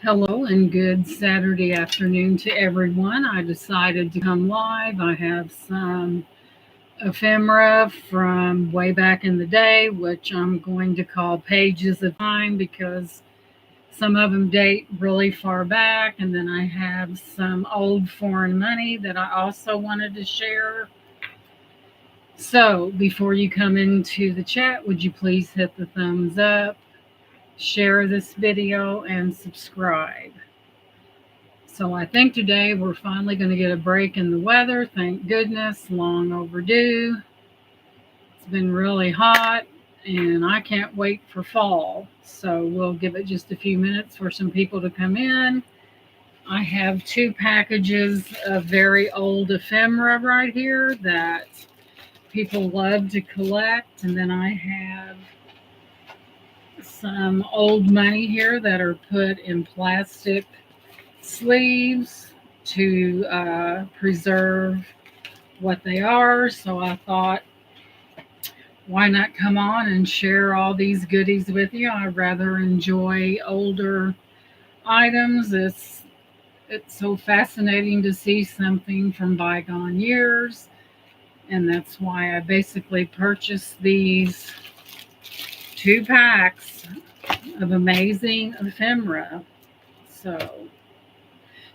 Hello and good Saturday afternoon to everyone. I decided to come live. I have some ephemera from way back in the day, which I'm going to call pages of time because some of them date really far back. And then I have some old foreign money that I also wanted to share. So before you come into the chat, would you please hit the thumbs up, share this video, and subscribe? So I think today we're finally going to get a break in the weather. Thank goodness, long overdue. It's been really hot and I can't wait for fall. So we'll give it just a few minutes for some people to come in. I have two packages of very old ephemera right here that people love to collect. And then I have some old money here that are put in plastic sleeves to preserve what they are. So I thought, why not come on and share all these goodies with you? I rather enjoy older items. It's so fascinating to see something from bygone years, and that's why I basically purchased these two packs of amazing ephemera.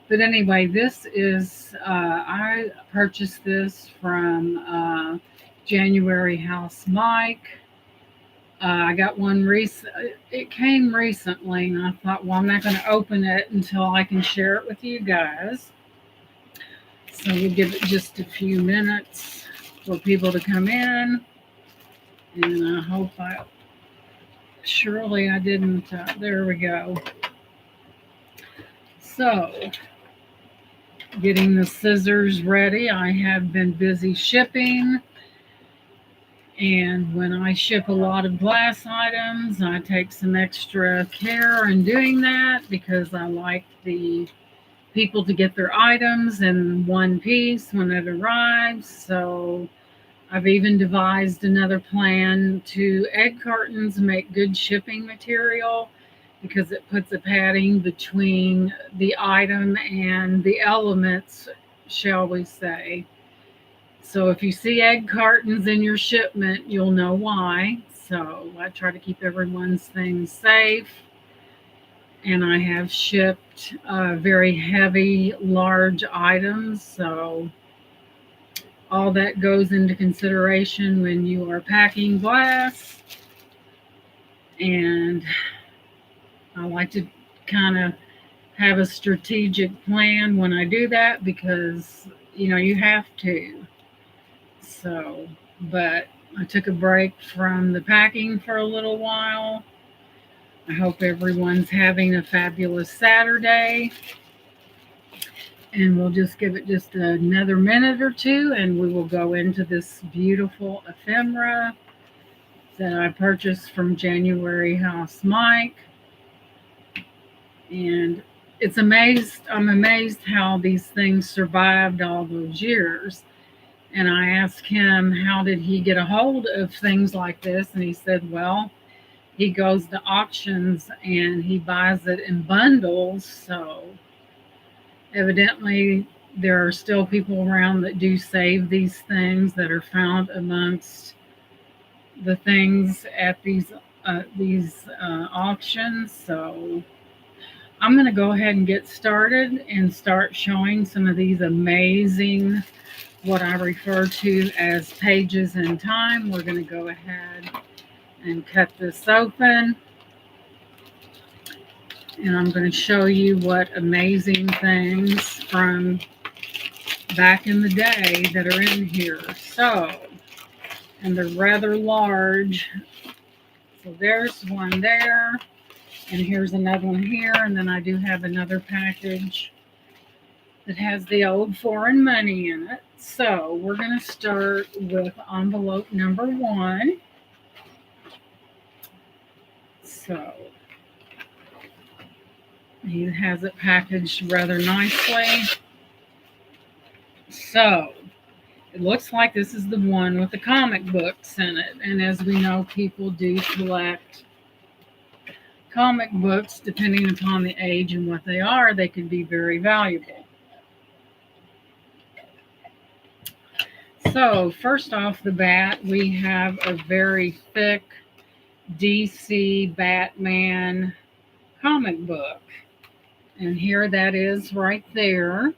But anyway, this is, I purchased this from January House Mike. I got one it came recently, and I thought, well, I'm not going to open it until I can share it with you guys. So we'll give it just a few minutes for people to come in. And I hope surely I didn't, there we go. So, getting the scissors ready. I have been busy shipping, and when I ship a lot of glass items, I take some extra care in doing that because I like the people to get their items in one piece when it arrives. So I've even devised another plan to egg cartons make good shipping material because it puts a padding between the item and the elements, shall we say. So if you see egg cartons in your shipment, you'll know why. So I try to keep everyone's things safe. And I have shipped very heavy, large items. So all that goes into consideration when you are packing glass. And I like to kind of have a strategic plan when I do that because, you have to. So, but I took a break from the packing for a little while. I hope everyone's having a fabulous Saturday. And we'll just give it just another minute or two and we will go into this beautiful ephemera that I purchased from January House Mike. And I'm amazed how these things survived all those years. And I asked him, how did he get a hold of things like this? And he said, well, he goes to auctions and he buys it in bundles. So evidently there are still people around that do save these things that are found amongst the things at these auctions. So I'm going to go ahead and get started and start showing some of these amazing, what I refer to as pages in time. We're going to go ahead and cut this open. And I'm going to show you what amazing things from back in the day that are in here. So, and they're rather large. So there's one there. And here's another one here. And then I do have another package that has the old foreign money in it. So we're going to start with envelope number 1. So he has it packaged rather nicely. So it looks like this is the one with the comic books in it. And as we know, people do collect comic books, depending upon the age and what they are, they could be very valuable. So, first off the bat, we have a very thick DC Batman comic book. And here that is right there.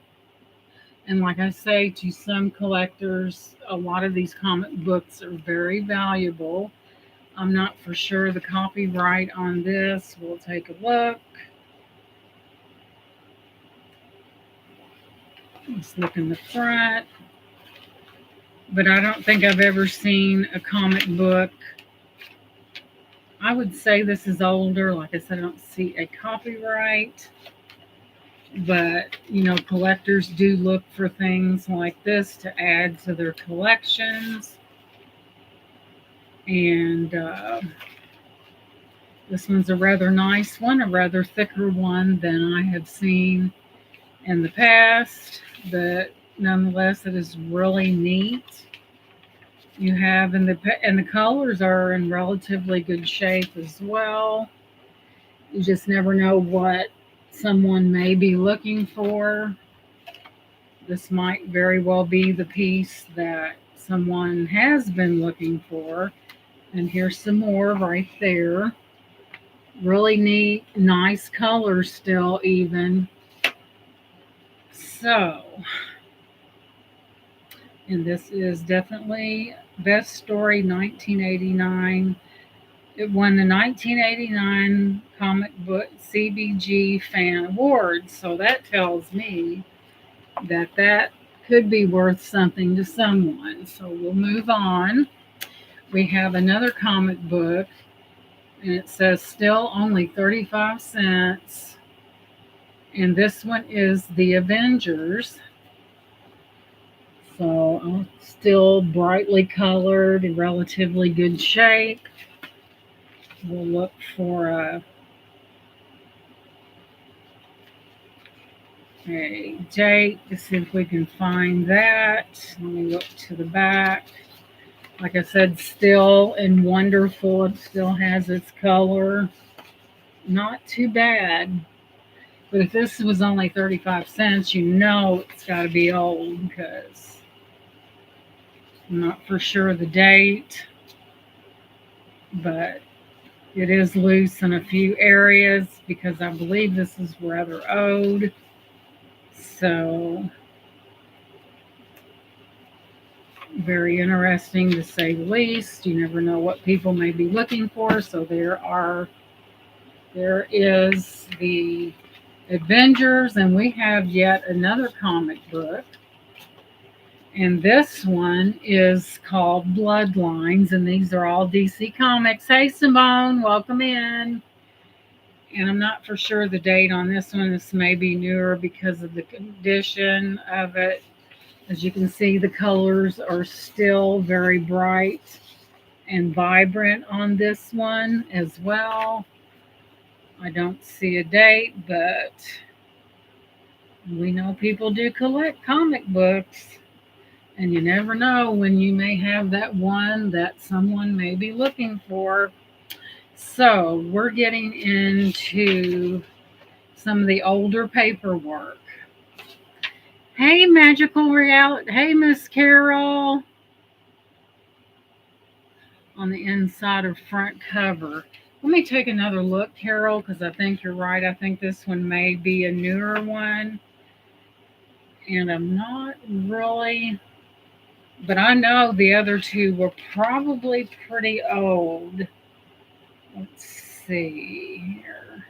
And like I say, to some collectors, a lot of these comic books are very valuable. I'm not for sure the copyright on this. We'll take a look. Let's look in the front. But I don't think I've ever seen a comic book. I would say this is older. Like I said, I don't see a copyright. But, collectors do look for things like this to add to their collections. And this one's a rather nice one, a rather thicker one than I have seen in the past. But nonetheless, it is really neat. You have, and the colors are in relatively good shape as well. You just never know what someone may be looking for. This might very well be the piece that someone has been looking for. And here's some more right there. Really neat, nice colors still even. So, and this is definitely Best Story 1989. It won the 1989 Comic Book CBG Fan Awards. So that tells me that could be worth something to someone. So we'll move on. We have another comic book, and it says still only 35 cents. And this one is The Avengers. So still brightly colored, in relatively good shape. We'll look for a date to see if we can find that. Let me look to the back. Like I said, still in wonderful. It still has its color. Not too bad. But if this was only 35 cents, it's got to be old because I'm not for sure the date. But it is loose in a few areas because I believe this is rather old. So, very interesting to say the least. You never know what people may be looking for. So there is the Avengers, and we have yet another comic book. And this one is called Bloodlines, and these are all DC Comics. Hey, Simone, welcome in. And I'm not for sure the date on this one. This may be newer because of the condition of it. As you can see, the colors are still very bright and vibrant on this one as well. I don't see a date, but we know people do collect comic books. And you never know when you may have that one that someone may be looking for. So we're getting into some of the older paperwork. Hey, Magical Reality. Hey, Miss Carol. On the inside of front cover. Let me take another look, Carol, because I think you're right. I think this one may be a newer one. And I'm not really, but I know the other two were probably pretty old. Let's see here.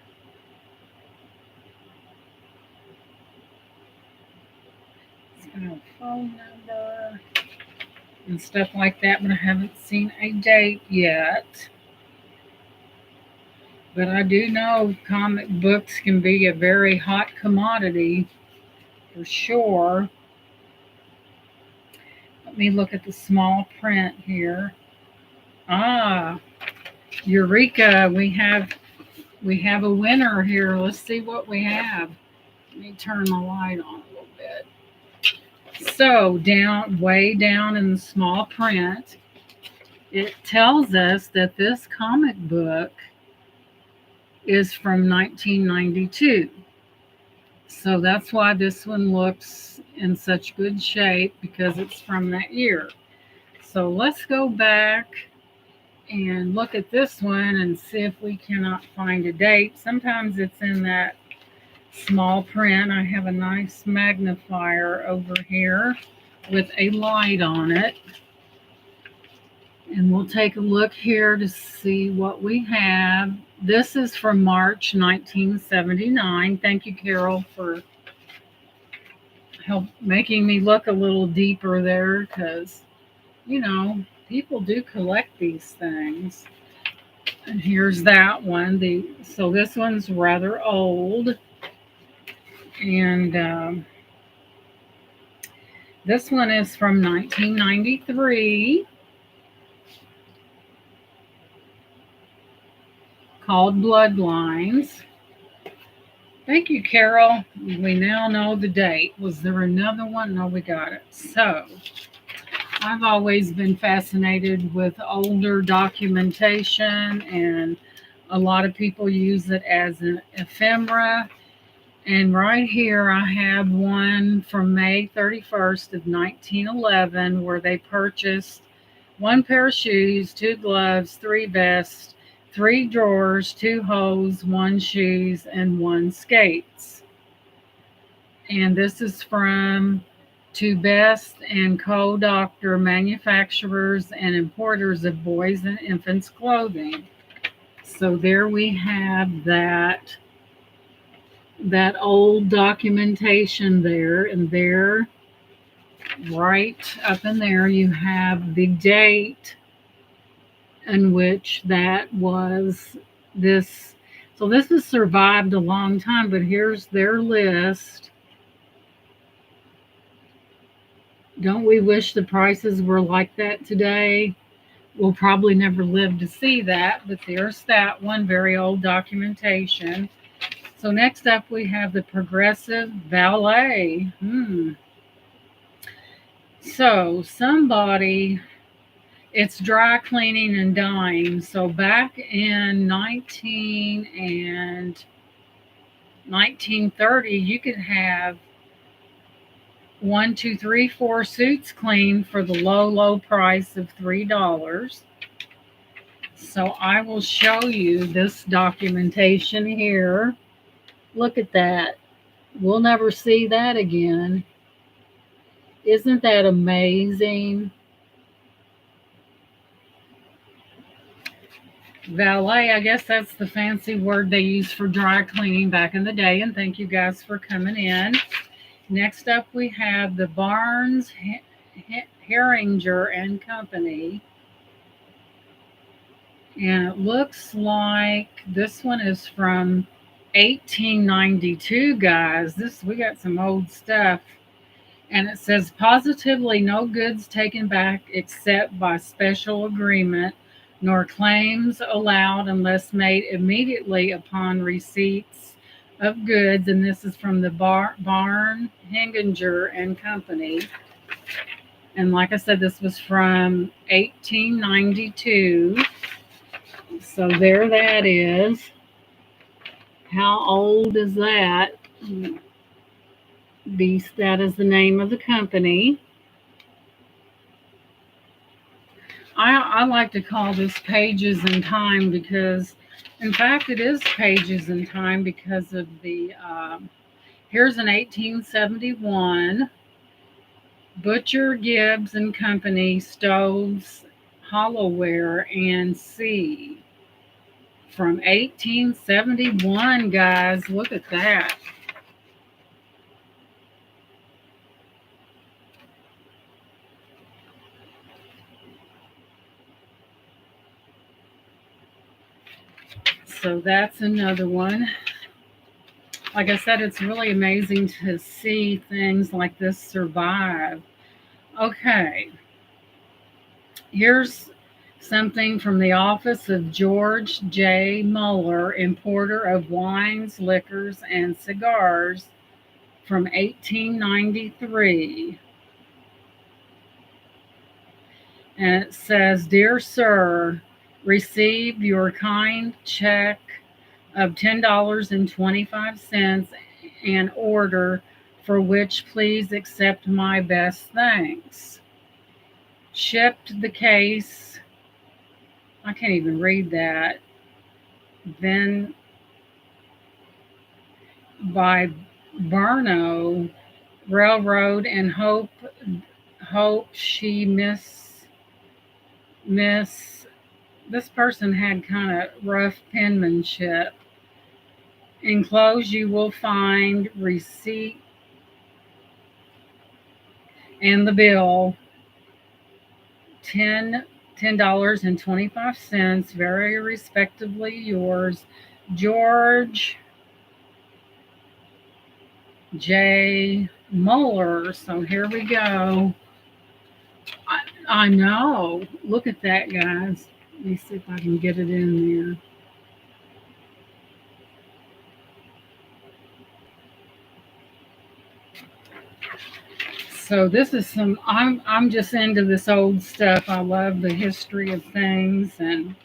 It's got a phone number and stuff like that, but I haven't seen a date yet. But I do know comic books can be a very hot commodity for sure. Let me look at the small print here. Eureka, we have a winner here. Let's see what we have. Let me turn the light on a little bit. So way down in the small print, it tells us that this comic book is from 1992. So that's why this one looks in such good shape, because it's from that year. So let's go back and look at this one and see if we cannot find a date. Sometimes it's in that small print. I have a nice magnifier over here with a light on it. And we'll take a look here to see what we have. This is from March 1979. Thank you, Carol, for help making me look a little deeper there, because, people do collect these things. And here's that one. So this one's rather old. And this one is from 1993, called Bloodlines. Thank you, Carol. We now know the date. Was there another one? No, we got it. So I've always been fascinated with older documentation, and a lot of people use it as an ephemera. And right here I have one from May 31st of 1911, where they purchased one pair of shoes, two gloves, three vests, three drawers, two hose, one shoes, and one skates. And this is from to Best and Co. Doctor, manufacturers and importers of boys and infants clothing. So there we have that old documentation there, and there, right up in there, you have the date in which that was this. So this has survived a long time, but here's their list. Don't we wish the prices were like that today? We'll probably never live to see that, but there's that one, very old documentation. So next up we have the Progressive Valet. So somebody, it's dry cleaning and dyeing. So back in 1930, you could have 1, 2, 3, 4 suits cleaned for the low price of $3. So I will show you this documentation here. Look at that. We'll never see that again. Isn't that amazing? Valet, I guess that's the fancy word they used for dry cleaning back in the day. And thank you guys for coming in. Next up, we have the Barnes Herringer and Company. And it looks like this one is from 1892, guys. We got some old stuff. And it says positively no goods taken back except by special agreement, nor claims allowed unless made immediately upon receipts of goods. And this is from the Barn Henginger and Company. And like I said, this was from 1892. So there that is. How old is that? That is the name of the company. I like to call this Pages in Time, because, in fact, it is Pages in Time because of the, here's an 1871 Butcher, Gibbs and Company Stoves, Hollowware and C. From 1871, guys. Look at that. So that's another one. Like I said, it's really amazing to see things like this survive. Okay. Here's something from the office of George J. Muller, importer of wines, liquors, and cigars, from 1893. And it says, Dear Sir, received your kind check of $10.25 and order, for which please accept my best thanks. Shipped the case, I can't even read that, then by Barno Railroad, and hope she miss this person had kind of rough penmanship. Enclosed you will find receipt and the bill. $10.25. Very respectably yours, George J. Muller. So here we go. I know. Look at that, guys. Let me see if I can get it in there. So this is some. I'm just into this old stuff. I love the history of things, and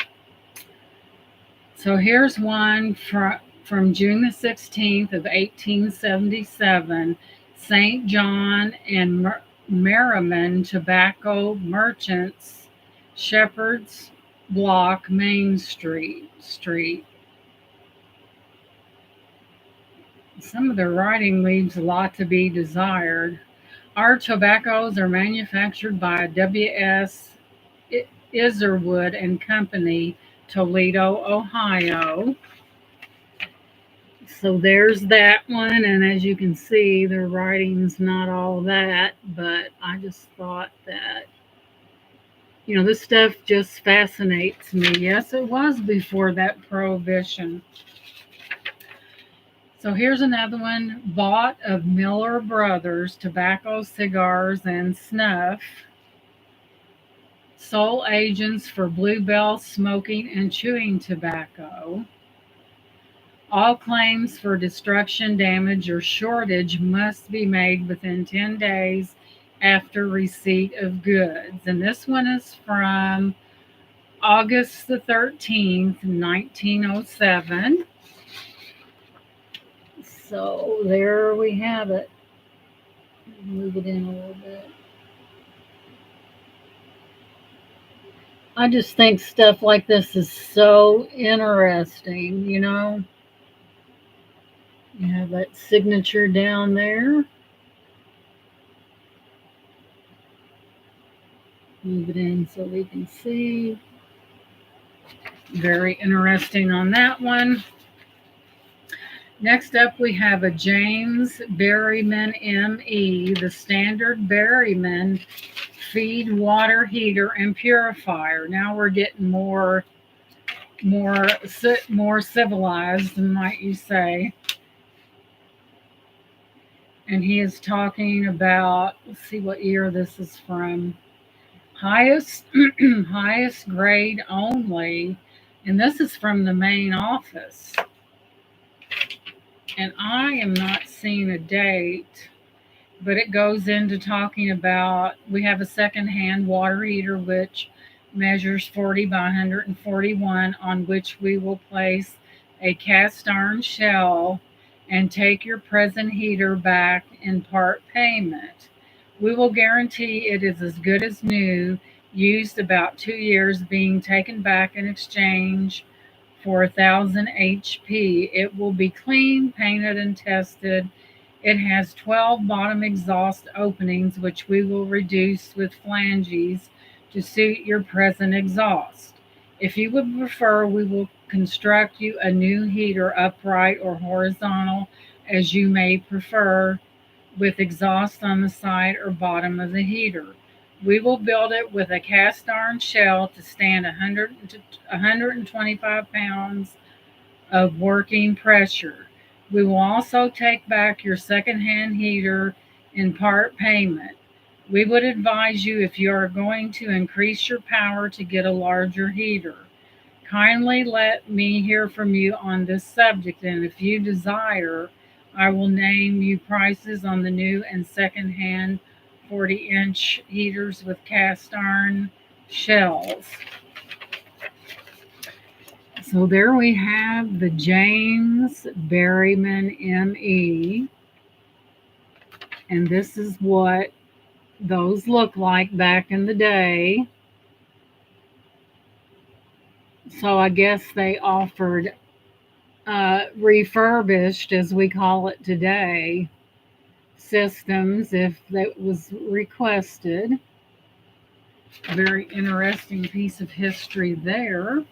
so here's one from June the 16th of 1877. St. John and Merriman Tobacco Merchants, Shepherd's Block, Main Street. Some of their writing leaves a lot to be desired. Our tobaccos are manufactured by W.S. Iserwood and Company, Toledo, Ohio. So there's that one, and as you can see, their writing's not all that, but I just thought that, this stuff just fascinates me. Yes, it was before that prohibition. So here's another one, bought of Miller Brothers, tobacco, cigars, and snuff. Sole agents for Bluebell smoking and chewing tobacco. All claims for destruction, damage, or shortage must be made within 10 days after receipt of goods. And this one is from August the 13th, 1907. So there we have it. Move it in a little bit. I just think stuff like this is so interesting, You have that signature down there. Move it in so we can see. Very interesting on that one. Next up, we have a James Berryman ME, the standard Berryman feed water heater and purifier. Now we're getting more civilized, might you say. And he is talking about, let's see what year this is from. Highest highest grade only, and this is from the main office. And I am not seeing a date, but it goes into talking about we have a second-hand water heater which measures 40 by 141, on which we will place a cast iron shell and take your present heater back in part payment. We will guarantee it is as good as new, used about 2 years, being taken back in exchange for 1,000 HP. It will be clean, painted, and tested. It has 12 bottom exhaust openings, which we will reduce with flanges to suit your present exhaust. If you would prefer, we will construct you a new heater, upright or horizontal, as you may prefer, with exhaust on the side or bottom of the heater. We will build it with a cast iron shell to stand 125 pounds of working pressure. We will also take back your second-hand heater in part payment. We would advise you, if you are going to increase your power, to get a larger heater. Kindly let me hear from you on this subject, and if you desire, I will name you prices on the new and second-hand 40-inch heaters with cast iron shells. So there we have the James Berryman ME, and this is what those look like back in the day. So I guess they offered refurbished, as we call it today, systems if that was requested. A very interesting piece of history there.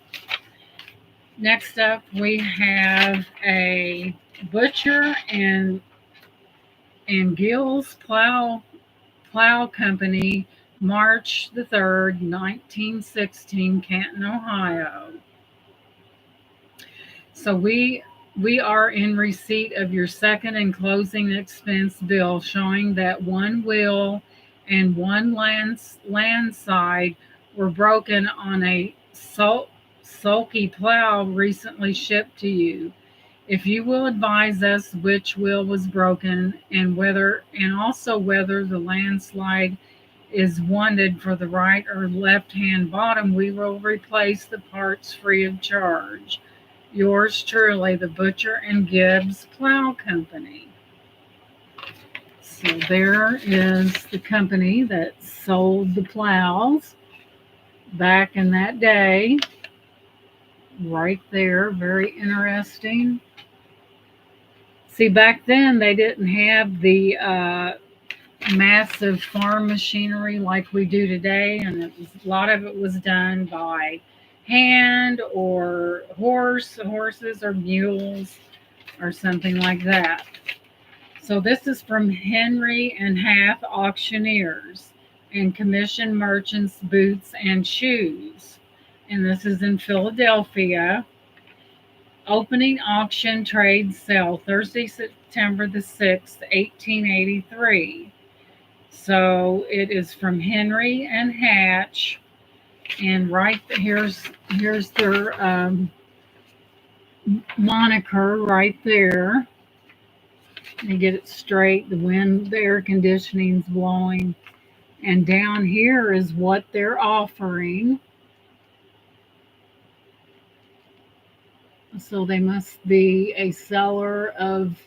Next up, we have a Butcher and Gill's Plow Company, March the 3rd, 1916, Canton, Ohio. So we are in receipt of your second and closing expense bill showing that one wheel and one land side were broken on a sulky plow recently shipped to you. If you will advise us which wheel was broken and also whether the landslide is wanted for the right or left hand bottom, we will replace the parts free of charge. Yours truly, the Butcher and Gibbs Plow Company. So there is the company that sold the plows back in that day. Right there, very interesting. See, back then they didn't have the massive farm machinery like we do today, and a lot of it was done by hand or horses or mules or something like that. So this is from Henry and Hath Auctioneers and Commission Merchants Boots and Shoes. And this is in Philadelphia. Opening auction trade sale Thursday, September the 6th, 1883. So it is from Henry and Hatch, and here's their moniker right there. You get it straight. The air conditioning's blowing, and down here is what they're offering. So they must be a seller of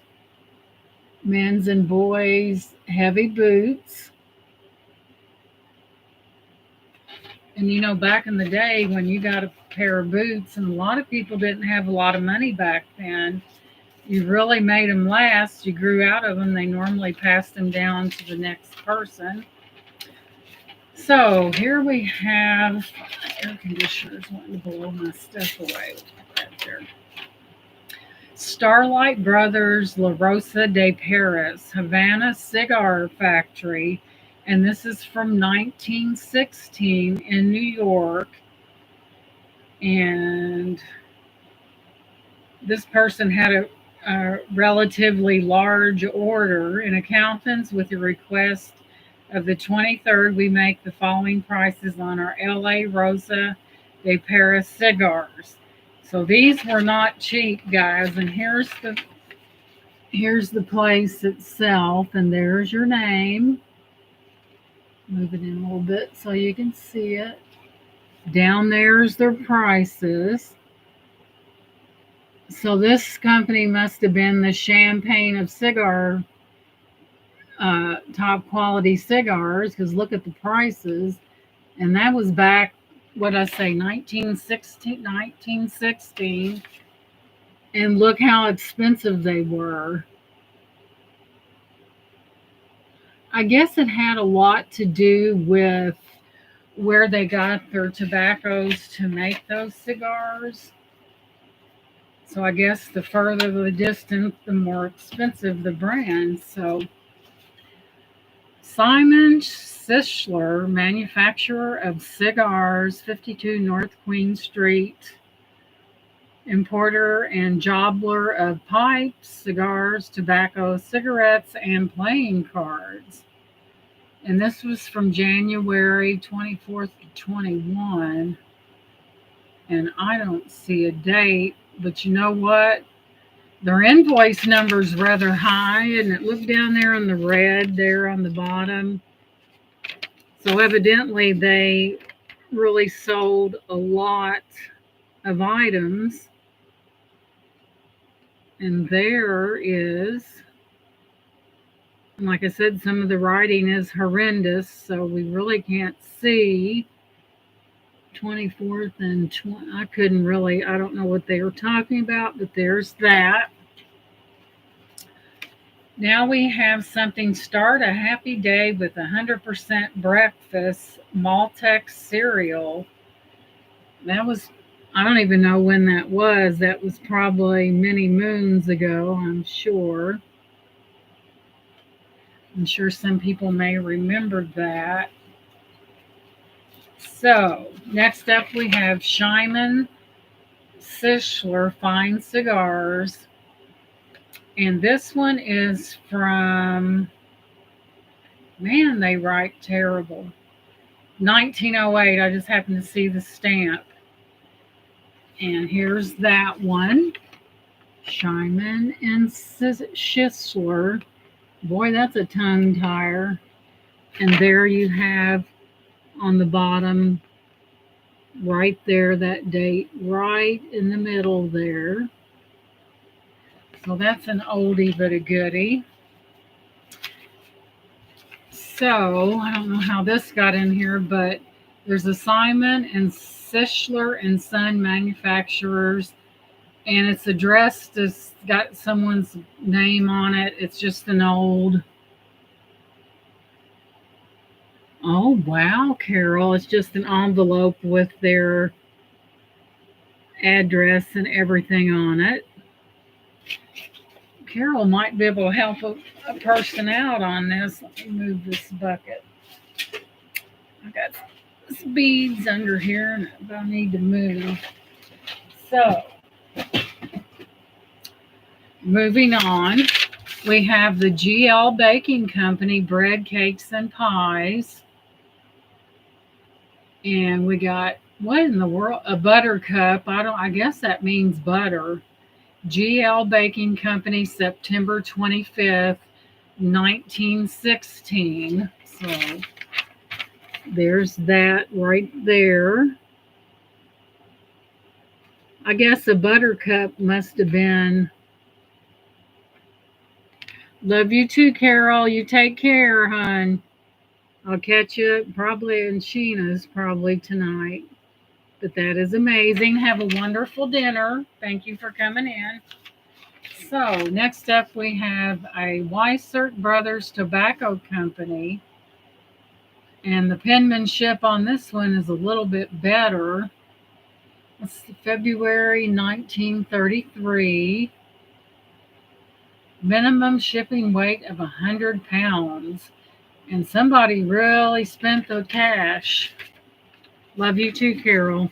men's and boys' heavy boots. And you know, back in the day when you got a pair of boots, and a lot of people didn't have a lot of money back then, you really made them last. You grew out of them. They normally passed them down to the next person. So here we have air conditioners wanting to blow my stuff away. Right there. Starlight Brothers La Rosa de Paris, Havana Cigar Factory. And this is from 1916 in New York. And this person had a relatively large order. In accountants, with the request of the 23rd, we make the following prices on our LA Rosa de Paris cigars. So these were not cheap, guys. And here's the place itself, and there's your name. Move it in a little bit so you can see it. Down there's their prices. So this company must have been the Champagne of cigar, top quality cigars, because look at the prices. And that was back, what I say, 1916. And look how expensive they were. I guess it had a lot to do with where they got their tobaccos to make those cigars. So I guess the further the distance, the more expensive the brand. So Simon Sischler, manufacturer of cigars, 52 North Queen Street, importer and jobbler of pipes, cigars, tobacco, cigarettes, and playing cards. And this was from January 24th to 21. And I don't see a date, but you know what? Their invoice number is rather high, and it looked down there in the red there on the bottom. So evidently they really sold a lot of items. And there is, like I said, some of the writing is horrendous, so we really can't see 24th and 20. I couldn't really, I don't know what they were talking about, but there's that. Now we have something, start a happy day with 100% breakfast Maltex cereal. That was, I don't even know when that was. That was probably many moons ago, I'm sure. I'm sure some people may remember that. So, next up we have Shyman Sischler Fine Cigars. And this one is from, man, they write terrible. 1908. I just happened to see the stamp. And here's that one. Shyman and Sischler. Boy, that's a tongue tire. And there you have on the bottom, right there, that date, right in the middle there. So that's an oldie but a goodie. So I don't know how this got in here, but there's a Simon and Sischler and Son manufacturers, and it's addressed as got someone's name on it. It's just an old. Oh wow, Carol! It's just an envelope with their address and everything on it. Carol might be able to help a person out on this. Let me move this bucket. I got some beads under here and I need to move. So, moving on, we have the GL Baking Company bread, cakes, and pies. And we got, what in the world? A buttercup. I guess that means butter. GL Baking Company, September 25th, 1916. So there's that right there. I guess a buttercup must have been. Love you too, Carol. You take care, hon. I'll catch you probably in Sheena's probably tonight. But that is amazing. Have a wonderful dinner. Thank you for coming in. So, next up we have a Weissert Brothers Tobacco Company. And the penmanship on this one is a little bit better. It's February 1933. Minimum shipping weight of 100 pounds. And somebody really spent the cash. Love you too, Carol.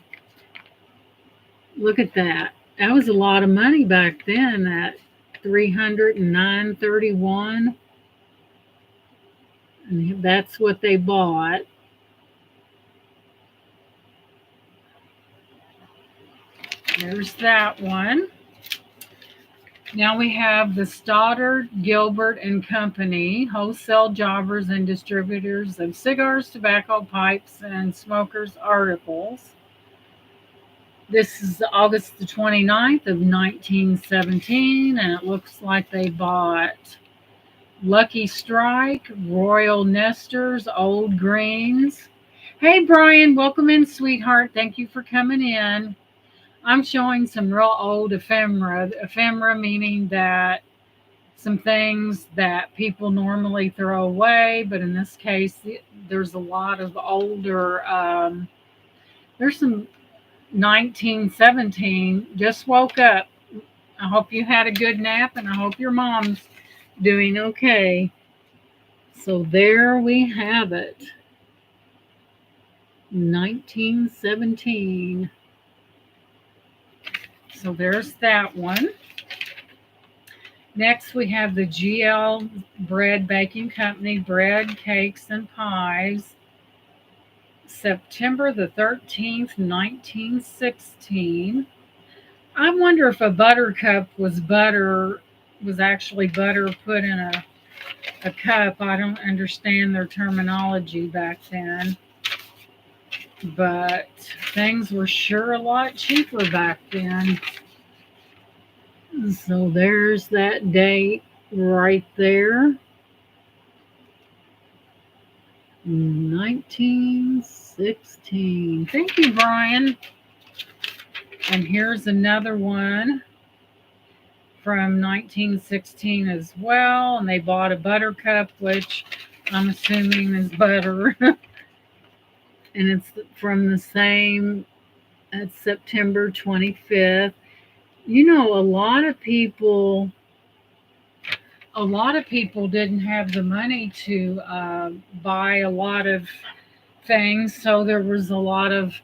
Look at that. That was a lot of money back then, that 309.31. And that's what they bought. There's that one. Now we have the Stoddard, Gilbert and Company, wholesale jobbers and distributors of cigars, tobacco, pipes, and smokers' articles. This is August the 29th of 1917, and it looks like they bought Lucky Strike, Royal Nesters, Old Greens. Hey, Brian, welcome in, sweetheart. Thank you for coming in. I'm showing some real old ephemera. Ephemera meaning that some things that people normally throw away, but in this case, there's a lot of older, there's some 1917, just woke up. I hope you had a good nap, and I hope your mom's doing okay. So there we have it. 1917. So there's that one. Next, we have the GL Bread Baking Company, bread, cakes, and pies. September the 13th, 1916. I wonder if a buttercup was actually butter put in a cup. I don't understand their terminology back then. but things were sure a lot cheaper back then. So there's that date right there. 1916. Thank you, Brian. And here's another one from 1916 as well. And they bought a buttercup, which I'm assuming is butter. And it's from the same, it's September 25th. You know, a lot of people didn't have the money to buy a lot of things. So there was a lot of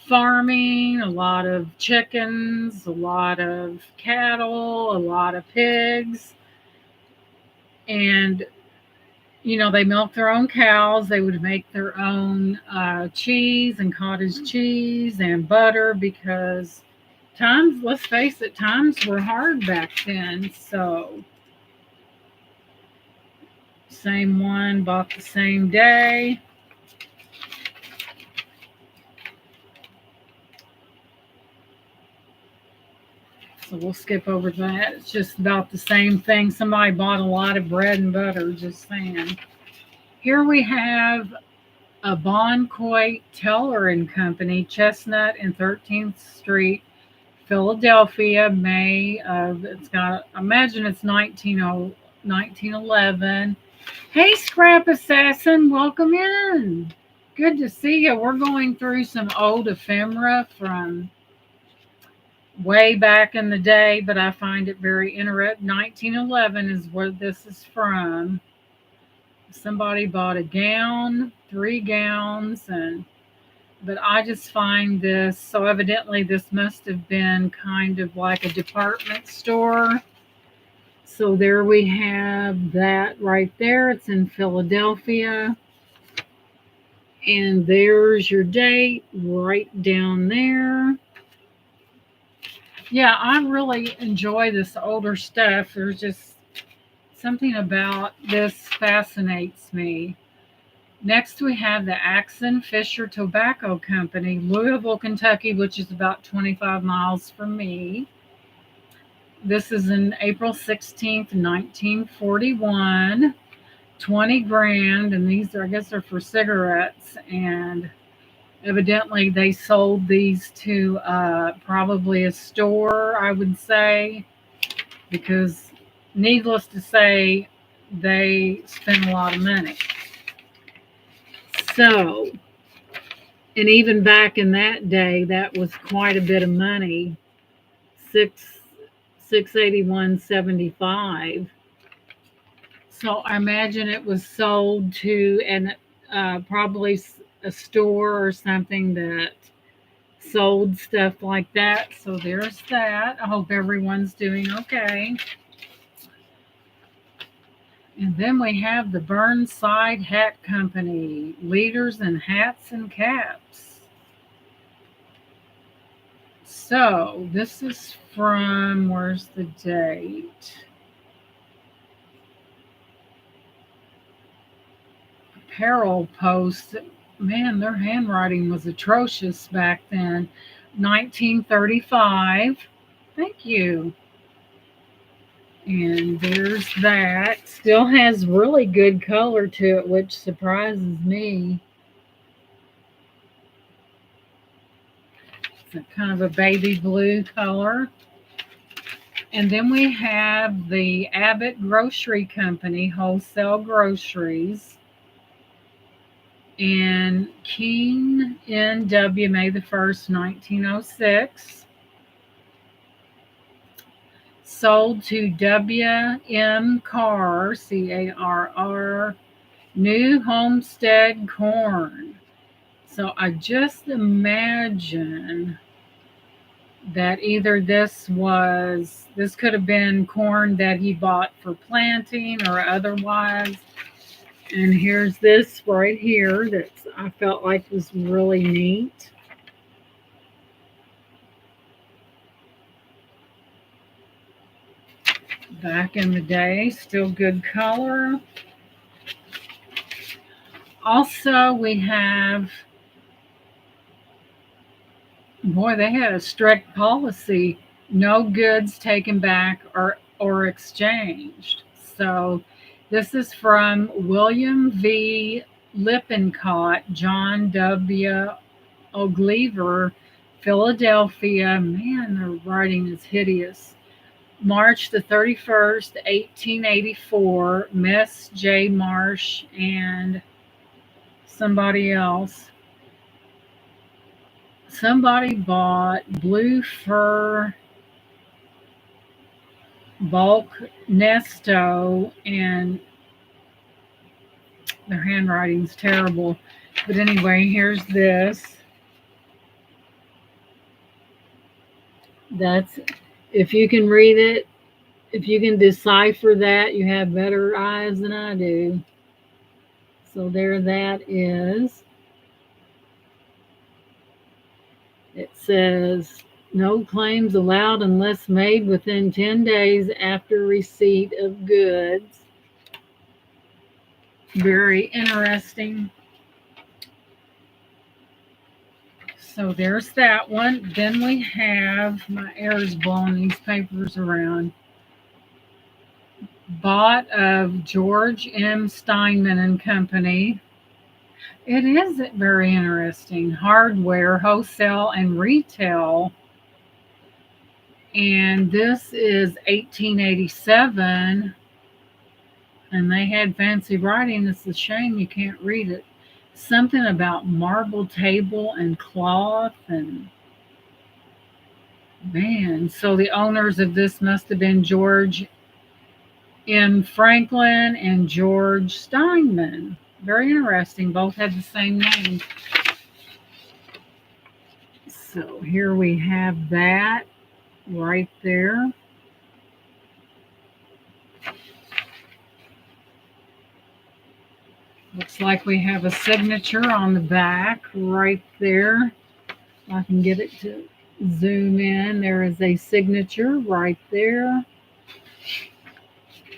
farming, a lot of chickens, a lot of cattle, a lot of pigs. And, you know, they milked their own cows. They would make their own cheese and cottage cheese and butter because times, let's face it, times were hard back then. So, same one, bought the same day. So we'll skip over that. It's just about the same thing. Somebody bought a lot of bread and butter, just saying. Here we have a Boncoit Teller and Company, Chestnut and 13th Street, Philadelphia, May of, it's got, imagine it's 1911. Hey, Scrap Assassin, welcome in. Good to see you. We're going through some old ephemera from way back in the day, but I find it very interesting. 1911 is where this is from. Somebody bought a gown, 3 gowns, but I just find this, so evidently this must have been kind of like a department store. So there we have that right there. It's in Philadelphia. And there's your date right down there. Yeah, I really enjoy this older stuff. There's just something about this fascinates me. Next, we have the Axon Fisher Tobacco Company, Louisville, Kentucky, which is about 25 miles from me. This is in April 16th, 1941. 20 grand, and these are, I guess, are for cigarettes. And evidently, they sold these to probably a store, I would say, because needless to say, they spent a lot of money. So, and even back in that day, that was quite a bit of money. 681.75. So I imagine it was sold to and probably a store or something that sold stuff like that. So there's that. I hope everyone's doing okay. And then we have the Burnside Hat Company, leaders in hats and caps. So this is from, where's the date? Apparel Post. Man, their handwriting was atrocious back then. 1935. Thank you. And there's that. Still has really good color to it, which surprises me. It's a kind of a baby blue color. And then we have the Abbott Grocery Company, wholesale groceries. And Keene, NW, May the 1st, 1906. Sold to W.M. Carr, Carr, New Homestead Corn. So I just imagine that either this could have been corn that he bought for planting or otherwise. And here's this right here that I felt like was really neat. Back in the day, still good color. Also, we have Boy, they had a strict policy: no goods taken back or exchanged. So this is from William V. Lippincott, John W. Ogilvy, Philadelphia. Man, their writing is hideous. March the 31st, 1884, Miss J. Marsh and somebody else. Somebody bought blue fur bulk Nesto, and their handwriting's terrible. But anyway, here's this. That's, if you can read it, if you can decipher that, you have better eyes than I do. So there that is. It says, no claims allowed unless made within 10 days after receipt of goods. Very interesting. So there's that one. Then we have, my air's blowing these papers around. Bought of George M. Steinman and Company. It is very interesting. Hardware, wholesale, and retail. And this is 1887. And they had fancy writing. It's a shame you can't read it. Something about marble table and cloth, and man, so the owners of this must have been George M. Franklin and George Steinman. Very interesting. Both had the same name. So here we have that right there. Looks like we have a signature on the back right there. I can get it to zoom in. There is a signature right there.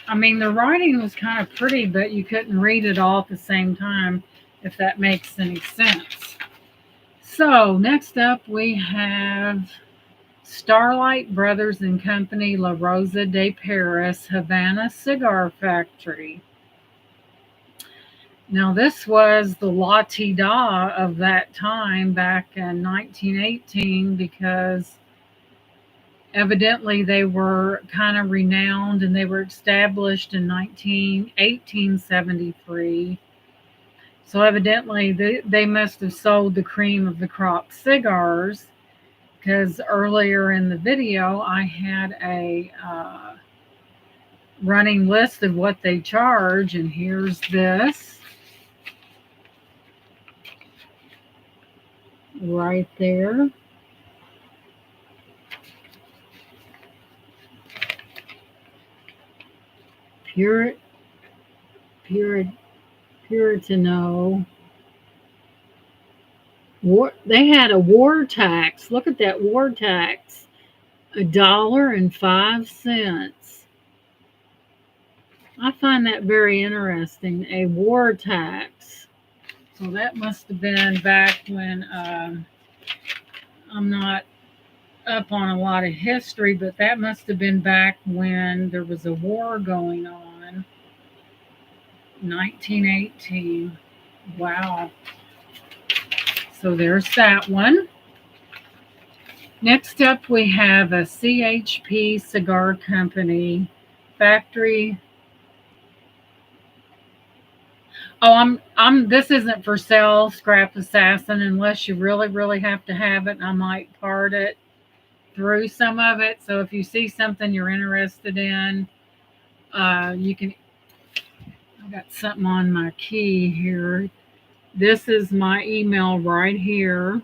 I mean, the writing was kind of pretty, but you couldn't read it all at the same time, if that makes any sense. So next up we have Starlight Brothers and Company, La Rosa de Paris, Havana Cigar Factory. Now, this was the la ti da of that time back in 1918, because evidently they were kind of renowned and they were established in 1873. So evidently they must have sold the cream of the crop cigars, because earlier in the video I had a running list of what they charge, and here's this right there. Puritano. They had a war tax. Look at that war tax. $1.05. I find that very interesting. A war tax. So that must have been back when, I'm not up on a lot of history, but that must have been back when there was a war going on. 1918. Wow. So there's that one. Next up, we have a CHP Cigar Company factory. Oh, this isn't for sale, Scrap Assassin, unless you really, really have to have it. I might part it through some of it. So if you see something you're interested in, you can. I got something on my key here. This is my email right here.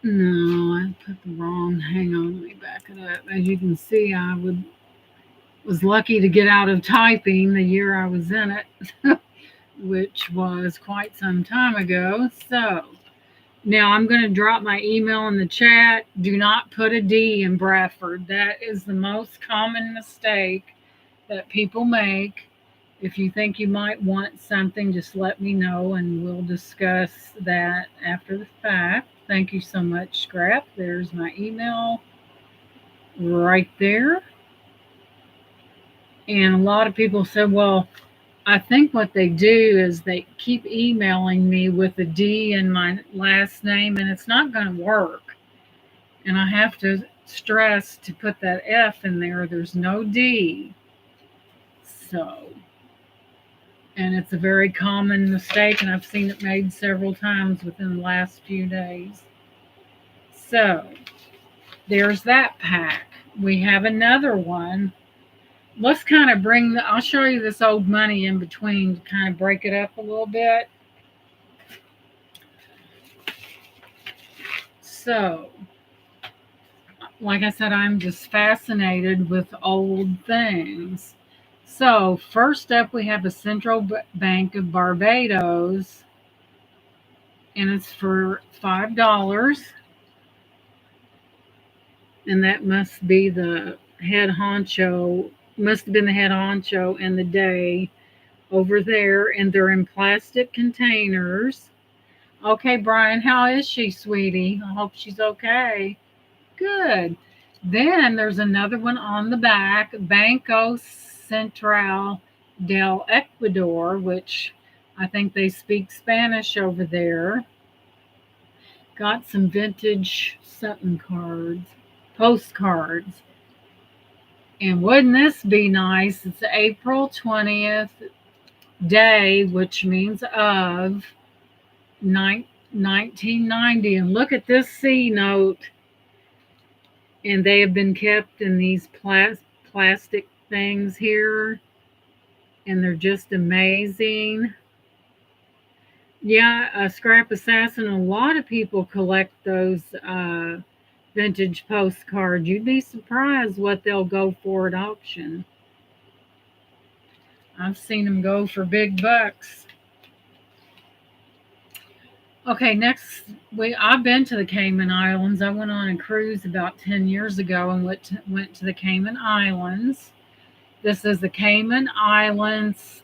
No, I put the wrong, hang on, let me back it up. As you can see, Was lucky to get out of typing the year I was in it, which was quite some time ago. So now I'm going to drop my email in the chat. Do not put a D in Bradford. That is the most common mistake that people make. If you think you might want something, just let me know and we'll discuss that after the fact. Thank you so much, Scrap. There's my email right there. And a lot of people said, well, I think what they do is they keep emailing me with a D in my last name, and it's not going to work. And I have to stress to put that F in there. There's no D. So, and it's a very common mistake, and I've seen it made several times within the last few days. So, there's that pack. We have another one. Let's kind of I'll show you this old money in between to kind of break it up a little bit. So, like I said, I'm just fascinated with old things. So, first up, we have a Central Bank of Barbados, and it's for $5. And that must be the head honcho, must have been the head honcho in the day over there, and they're in plastic containers. Okay, Brian, how is she, sweetie? I hope she's okay. Good. Then there's another one on the back, Banco Central del Ecuador, which I think they speak Spanish over there. Got some vintage something cards, postcards. And wouldn't this be nice? It's April 20th day, which means of 1990. And look at this C note. And they have been kept in these plastic things here. And they're just amazing. Yeah, Scrap Assassin, a lot of people collect those vintage postcards. You'd be surprised what they'll go for at auction. I've seen them go for big bucks. Okay, next, I've been to the Cayman Islands. I went on a cruise about 10 years ago and went to the Cayman Islands. This is the Cayman Islands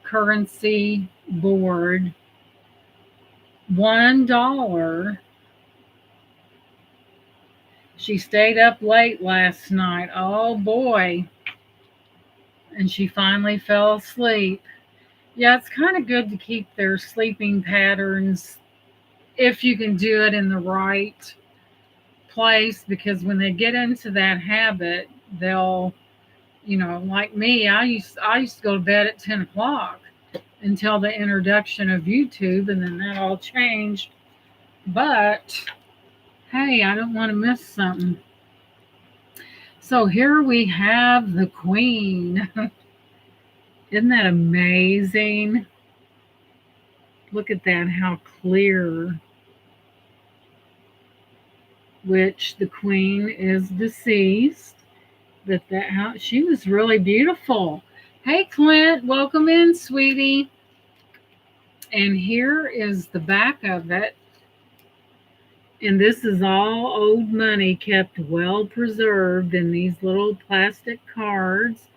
Currency Board. $1. She stayed up late last night. Oh boy. And she finally fell asleep. Yeah, it's kind of good to keep their sleeping patterns if you can do it in the right place, because when they get into that habit, they'll, like me, I used to go to bed at 10 o'clock until the introduction of YouTube, and then that all changed. But hey, I don't want to miss something. So here we have the Queen. Isn't that amazing? Look at that, how clear. Which the Queen is deceased. But she was really beautiful. Hey Clint, welcome in, sweetie. And here is the back of it. And this is all old money kept well preserved in these little plastic cards.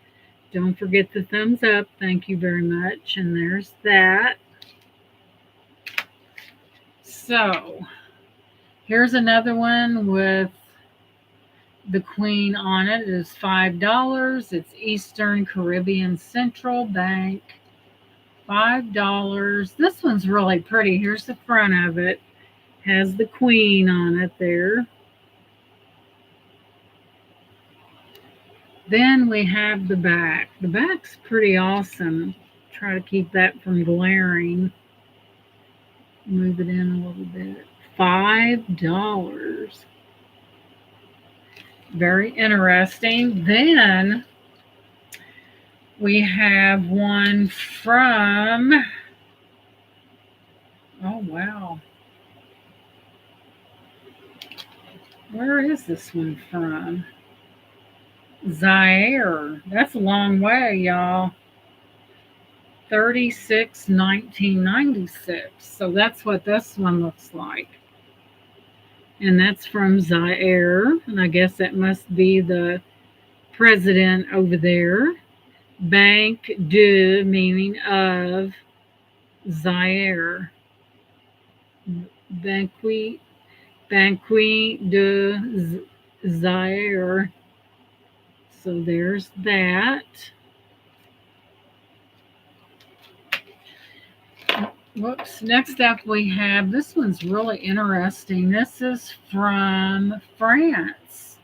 Don't forget the thumbs up. Thank you very much. And there's that. So here's another one with the Queen on it. It is $5. It's Eastern Caribbean Central Bank. $5. This one's really pretty. Here's the front of it. Has the Queen on it there. Then we have the back. The back's pretty awesome. Try to keep that from glaring. Move it in a little bit. $5. Very interesting. Then we have one from, oh wow. Where is this one from? Zaire. That's a long way, y'all. 36, 1996. So that's what this one looks like. And that's from Zaire. And I guess that must be the president over there. Banque de, meaning of Zaire. Banque, Banque de Zaire. So there's that. Whoops. Next up, we have this one's really interesting. This is from France.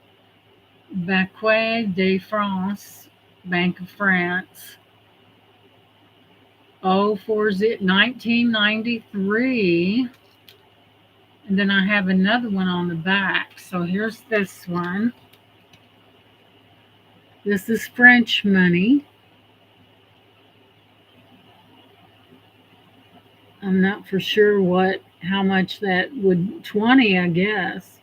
Banque de France, Bank of France. Oh, for 1993. And then I have another one on the back. So here's this one. This is French money. I'm not for sure how much that would, 20, I guess.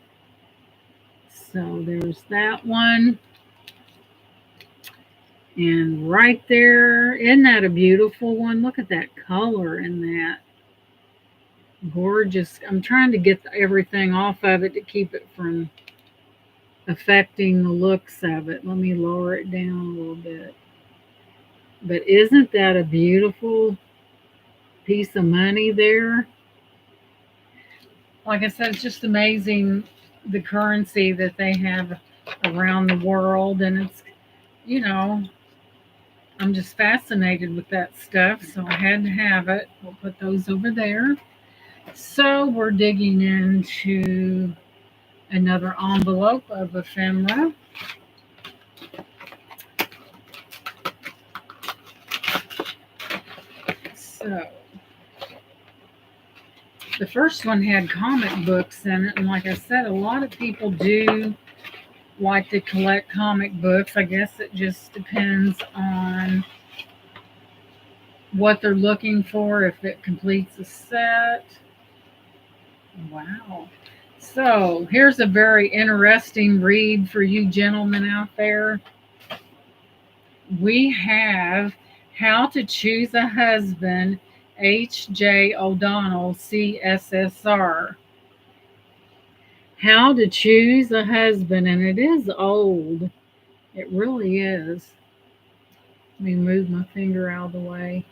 So there's that one. And right there, isn't that a beautiful one? Look at that color in that. Gorgeous. I'm trying to get everything off of it to keep it from affecting the looks of it. Let me lower it down a little bit. But isn't that a beautiful piece of money there? Like I said, it's just amazing the currency that they have around the world. And it's, you know, I'm just fascinated with that stuff. So I had to have it. We'll put those over there. So we're digging into another envelope of ephemera. So the first one had comic books in it, and like I said, a lot of people do like to collect comic books. I guess it just depends on what they're looking for, if it completes a set. Wow. So here's a very interesting read for you gentlemen out there. We have How to Choose a Husband, H.J. O'Donnell, CSSR. How to Choose a Husband, and it is old. It really is. Let me move my finger out of the way.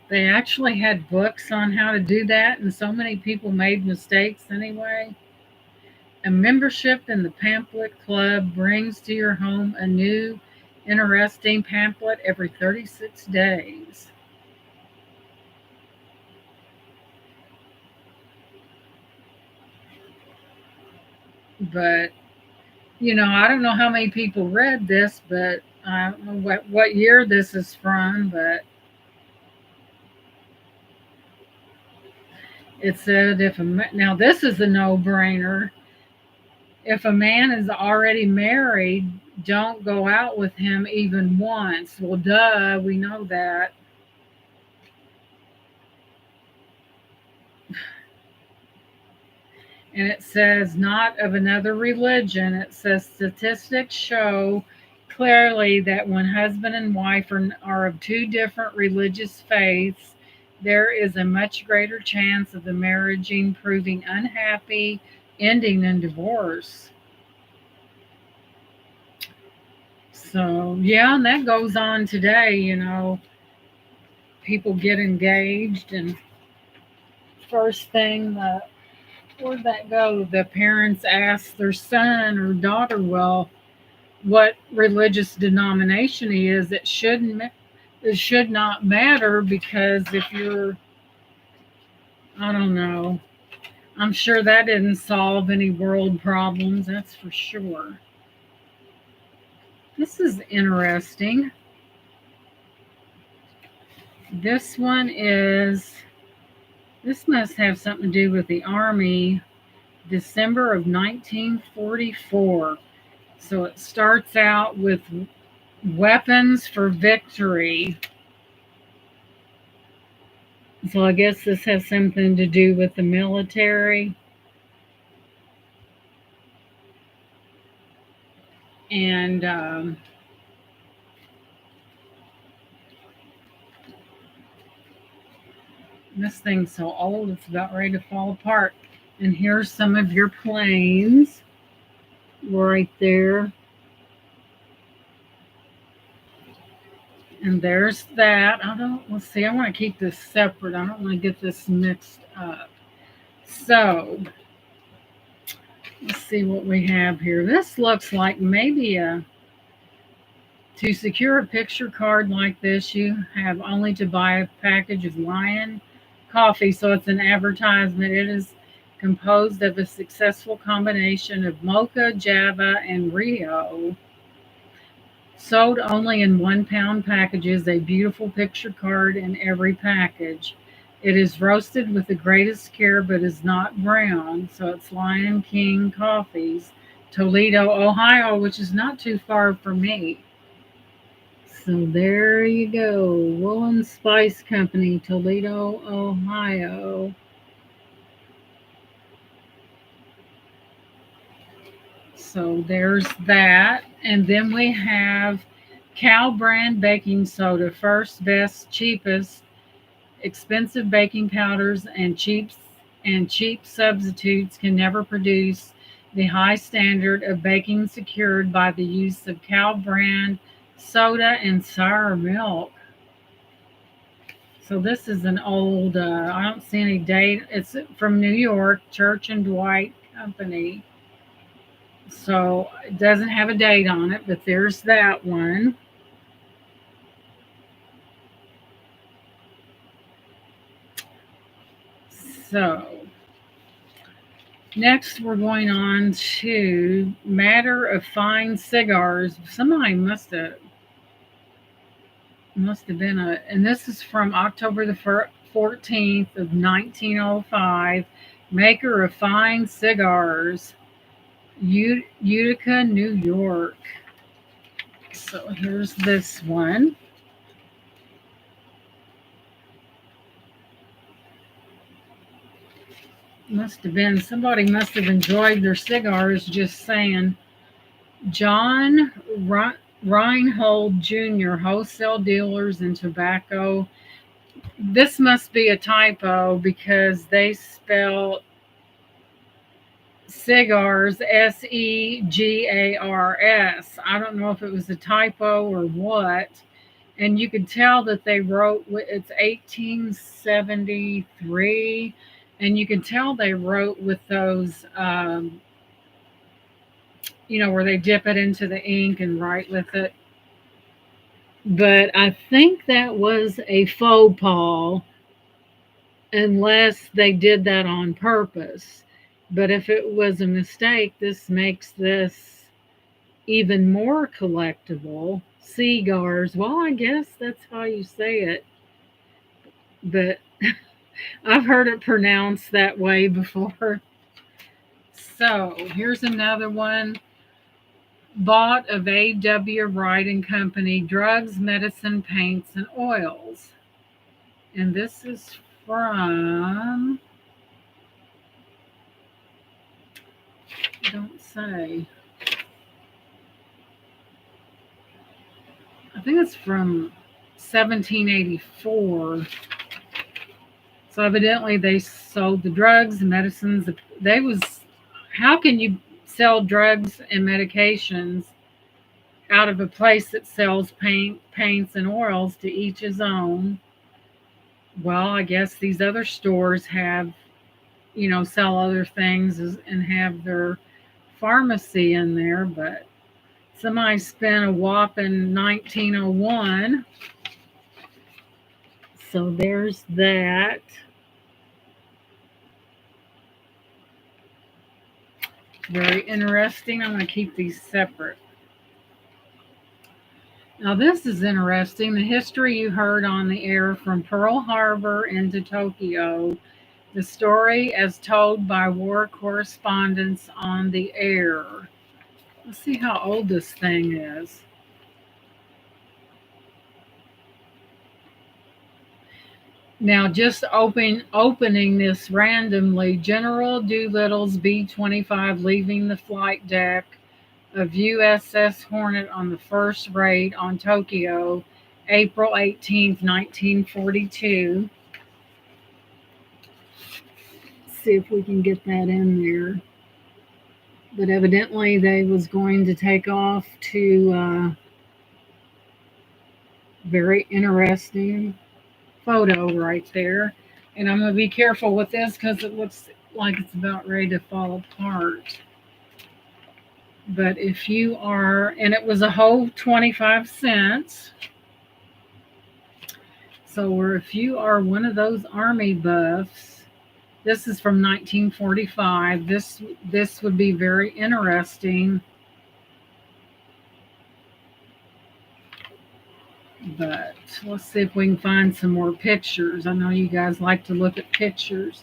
They actually had books on how to do that, and so many people made mistakes anyway. A membership in the Pamphlet Club brings to your home a new, interesting pamphlet every 36 days. But, I don't know how many people read this, but I don't know what year this is from, but it said now this is a no-brainer. If a man is already married, don't go out with him even once. Well, duh, we know that. And it says not of another religion. It says statistics show clearly that when husband and wife are of two different religious faiths, there is a much greater chance of the marriage proving unhappy, ending in divorce. So, yeah, and that goes on today, people get engaged, and first thing, where'd that go? The parents ask their son or daughter, well, what religious denomination he is. It should not matter, because if you're, I don't know, I'm sure that didn't solve any world problems, that's for sure. This is interesting. This one this must have something to do with the Army, December of 1944. So it starts out with weapons for victory. So I guess this has something to do with the military. And this thing's so old, it's about ready to fall apart. And here's some of your planes right there. And there's that. Let's see, I want to keep this separate. I don't want to get this mixed up. So, let's see what we have here. This looks like maybe to secure a picture card like this, you have only to buy a package of Lion coffee. So it's an advertisement. It is composed of a successful combination of mocha, Java, and Rio. Sold only in 1 pound packages, a beautiful picture card in every package. It is roasted with the greatest care but is not brown. So it's Lion King Coffees, Toledo, Ohio, which is not too far from me. So there you go. Woolen Spice Company, Toledo, Ohio. So there's that. And then we have Cow brand baking soda, first, best, cheapest, expensive baking powders and cheap substitutes can never produce the high standard of baking secured by the use of Cow brand soda and sour milk. So this is an old, I don't see any date. It's from New York, Church and Dwight Company. So it doesn't have a date on it, but there's that one. So next we're going on to Matter of Fine Cigars. Somebody must have been and this is from October the 14th of 1905. Maker of Fine Cigars, Utica, New York. So here's this one. Somebody must have enjoyed their cigars, just saying. John Reinhold Jr., wholesale dealers in tobacco. This must be a typo because they spell cigars Segars. I don't know if it was a typo or what. And you could tell that they wrote, it's 1873, and you can tell they wrote with those, where they dip it into the ink and write with it. But I think that was a faux pas, unless they did that on purpose. But if it was a mistake, this makes this even more collectible. Cigars. Well, I guess that's how you say it. But I've heard it pronounced that way before. So here's another one. Bought of A.W. Wright and Company, drugs, medicine, paints, and oils. And this is from, don't say. I think it's from 1784. So evidently they sold the drugs and medicines. How can you sell drugs and medications out of a place that sells paints, and oils? To each his own. Well, I guess these other stores have, sell other things and have their pharmacy in there, but somebody spent a whopping 1901. So there's that. Very interesting. I'm going to keep these separate. Now, this is interesting. The history you heard on the air from Pearl Harbor into Tokyo. The story as told by war correspondents on the air. Let's see how old this thing is. Now, just opening this randomly, General Doolittle's B-25 leaving the flight deck of USS Hornet on the first raid on Tokyo, April 18th, 1942. See if we can get that in there. But evidently they was going to take off to very interesting photo right there. And I'm going to be careful with this because it looks like it's about ready to fall apart. But if you are, and it was a whole 25 cents. So, or if you are one of those army buffs, this is from 1945. This would be very interesting. But let's see if we can find some more pictures. I know you guys like to look at pictures.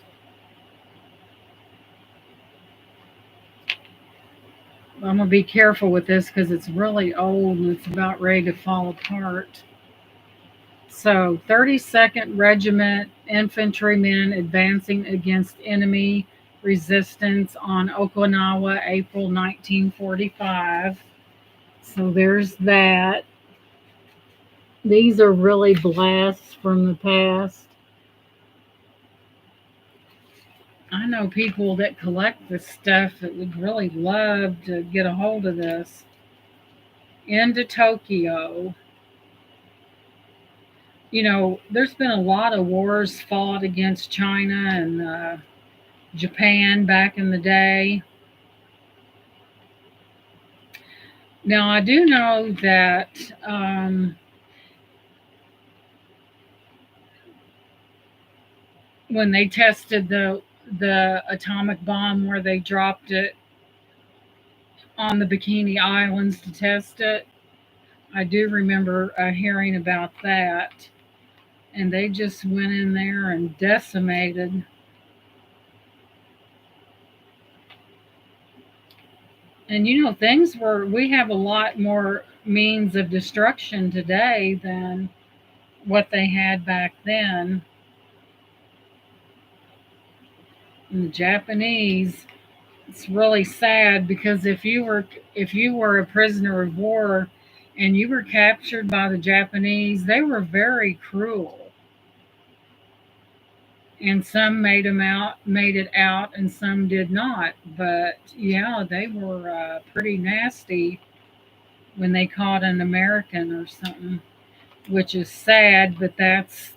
I'm going to be careful with this because it's really old and it's about ready to fall apart. So, 32nd Regiment infantrymen advancing against enemy resistance on Okinawa, April 1945. So, there's that. These are really blasts from the past. I know people that collect this stuff that would really love to get a hold of this. Into Tokyo. You know, there's been a lot of wars fought against China and Japan back in the day. Now, I do know that when they tested the atomic bomb where they dropped it on the Bikini Islands to test it, I do remember hearing about that. And they just went in there and decimated. And you know, we have a lot more means of destruction today than what they had back then. And the Japanese, it's really sad because if you were a prisoner of war and you were captured by the Japanese, they were very cruel. And some made it out, and some did not. But yeah, they were pretty nasty when they caught an American or something, which is sad. But that's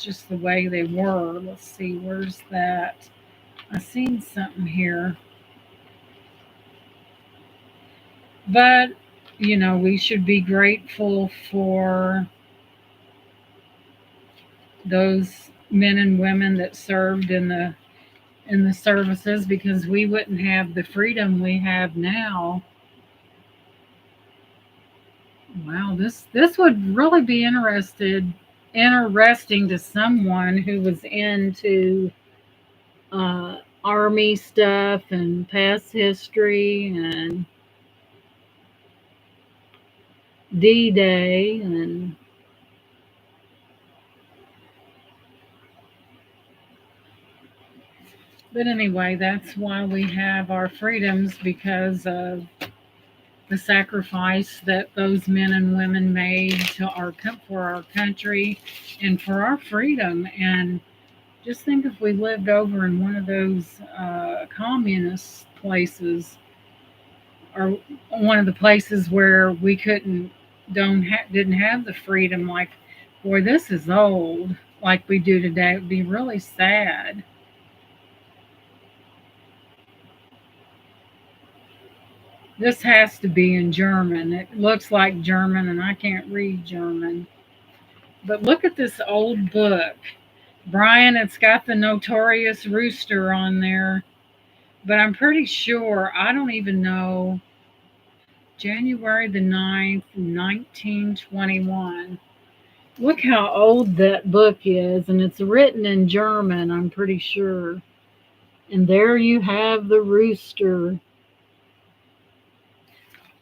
just the way they were. Let's see, where's that? I seen something here, but you know, we should be grateful for those men and women that served in the services because we wouldn't have the freedom we have now. Wow, this would really be interesting to someone who was into army stuff and past history and D-Day and but anyway, that's why we have our freedoms because of the sacrifice that those men and women made for our country and for our freedom. And just think if we lived over in one of those communist places, or one of the places where we didn't have the freedom. Like, boy, this is old. Like we do today, it would be really sad. This has to be in German. It looks like German, and I can't read German. But look at this old book. Brian, it's got the notorious rooster on there, but I'm pretty sure, I don't even know, January the 9th, 1921. Look how old that book is, and it's written in German, I'm pretty sure. And there you have the rooster.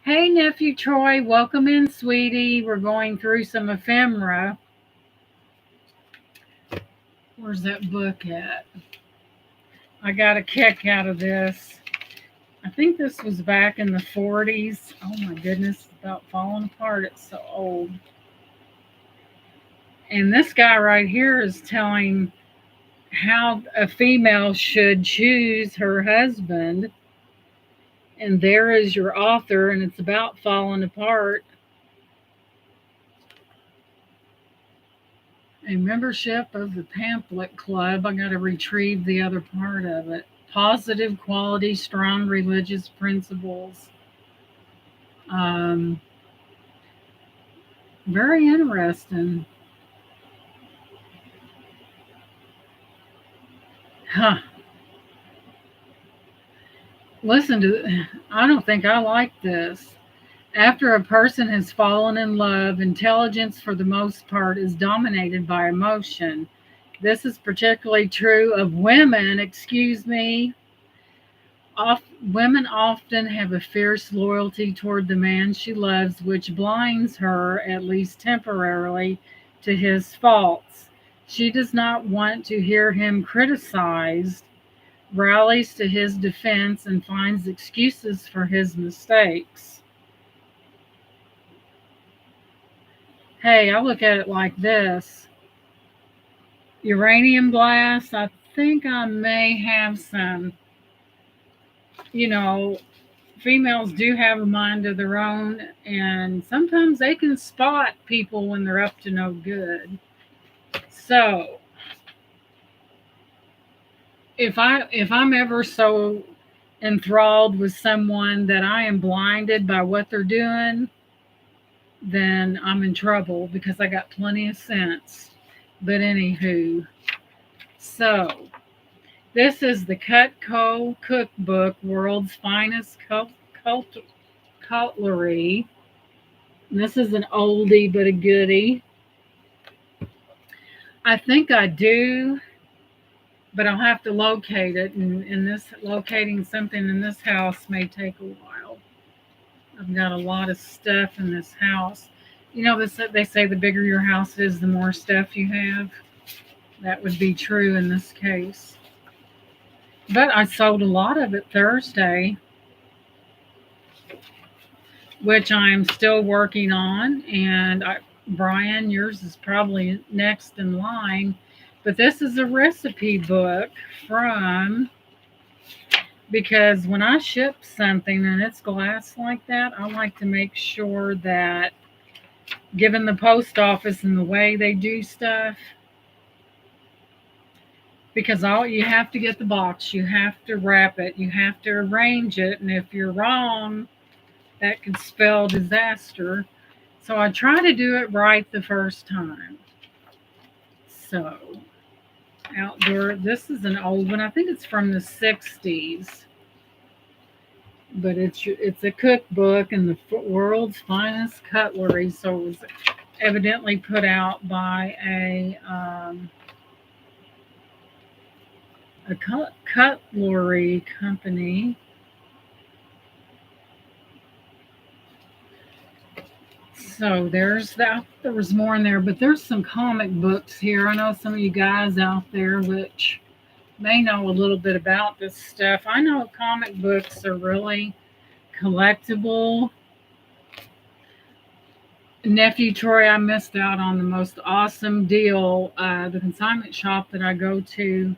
Hey, nephew Troy, welcome in, sweetie. We're going through some ephemera. Where's that book at? I got a kick out of this. I think this was back in the 40s. Oh my goodness, it's about falling apart. It's so old. And this guy right here is telling how a female should choose her husband. And there is your author, and it's about falling apart. A membership of the pamphlet club. I got to retrieve the other part of it. Positive quality, strong religious principles. Um, Very interesting. Huh. Listen to, I don't think I like this. After a person has fallen in love, intelligence for the most part is dominated by emotion. This is particularly true of women, excuse me. Women often have a fierce loyalty toward the man she loves, which blinds her, at least temporarily, to his faults. She does not want to hear him criticized, rallies to his defense, and finds excuses for his mistakes. Hey, I look at it like this: uranium glass, I think I may have some. You know, females do have a mind of their own, and sometimes they can spot people when they're up to no good. So, if I'm ever so enthralled with someone that I am blinded by what they're doing, then I'm in trouble because I got plenty of sense. But anywho, so this is the Cutco Cookbook, World's Finest Cutlery. And this is an oldie but a goodie. I think I do, but I'll have to locate it. And this locating something in this house may take a while. I've got a lot of stuff in this house. You know, they say the bigger your house is, the more stuff you have. That would be true in this case. But I sold a lot of it Thursday, which I'm still working on. And Brian, yours is probably next in line. But this is a recipe book from, because when I ship something and it's glass like that, I like to make sure that, given the post office and the way they do stuff, because all you have to get the box, you have to wrap it, you have to arrange it, and if you're wrong, that could spell disaster. So I try to do it right the first time. So outdoor, this is an old one. I think it's from the 60s, but it's a cookbook and the world's finest cutlery. So it was evidently put out by a cutlery company. So there's that. There was more in there, but there's some comic books here. I know some of you guys out there which may know a little bit about this stuff. I know comic books are really collectible. Nephew Troy, I missed out on the most awesome deal. The consignment shop that I go to,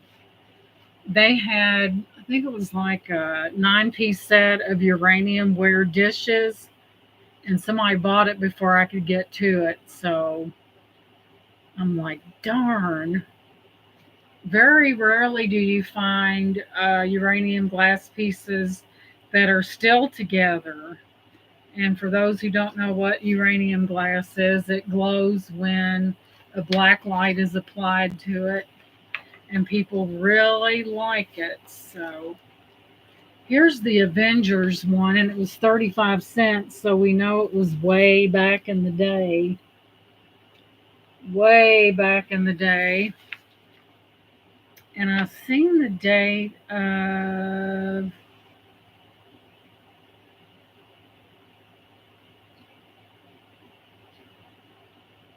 they had, I think it was like a 9-piece set of uranium ware dishes, and somebody bought it before I could get to it. So I'm like, darn. Very rarely do you find uranium glass pieces that are still together. And for those who don't know what uranium glass is, it glows when a black light is applied to it, and people really like it. So here's the Avengers one, and it was 35 cents, so we know it was way back in the day. Way back in the day. And I've seen the date of,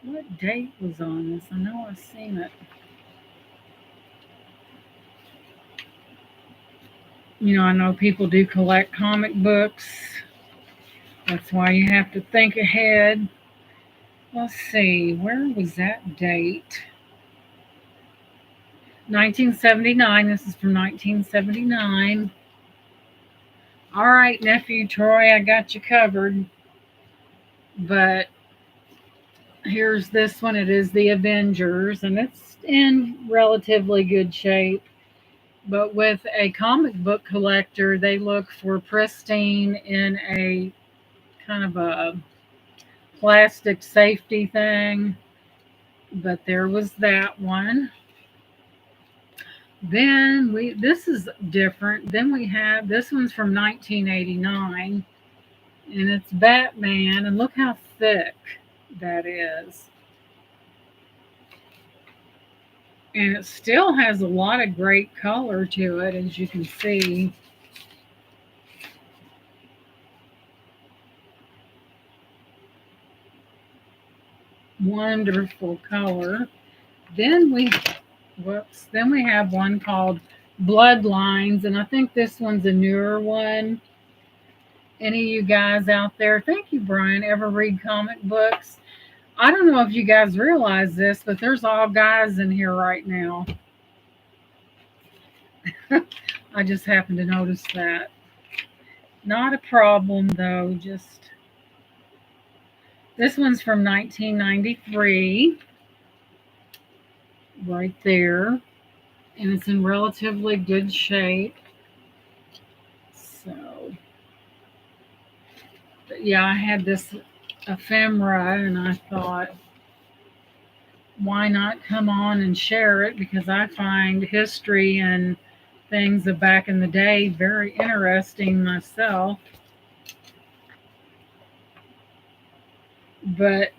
what date was on this? I know I've seen it. I know people do collect comic books. That's why you have to think ahead. Let's see, where was that date? 1979. This is from 1979. All right, nephew Troy, I got you covered. But here's this one. It is the Avengers, and it's in relatively good shape. But with a comic book collector, they look for pristine in a kind of a plastic safety thing. But there was that one. Then this is different. Then we have this one's from 1989, and it's Batman, and look how thick that is. And it still has a lot of great color to it, as you can see. Wonderful color. Then then we have one called Bloodlines, and I think this one's a newer one. Any of you guys out there, thank you, Brian, ever read comic books? I don't know if you guys realize this, but there's all guys in here right now. I just happened to notice that. Not a problem, though. Just this one's from 1993, right there, and it's in relatively good shape. So, but yeah, I had this ephemera, and I thought, why not come on and share it? Because I find history and things of back in the day very interesting myself. But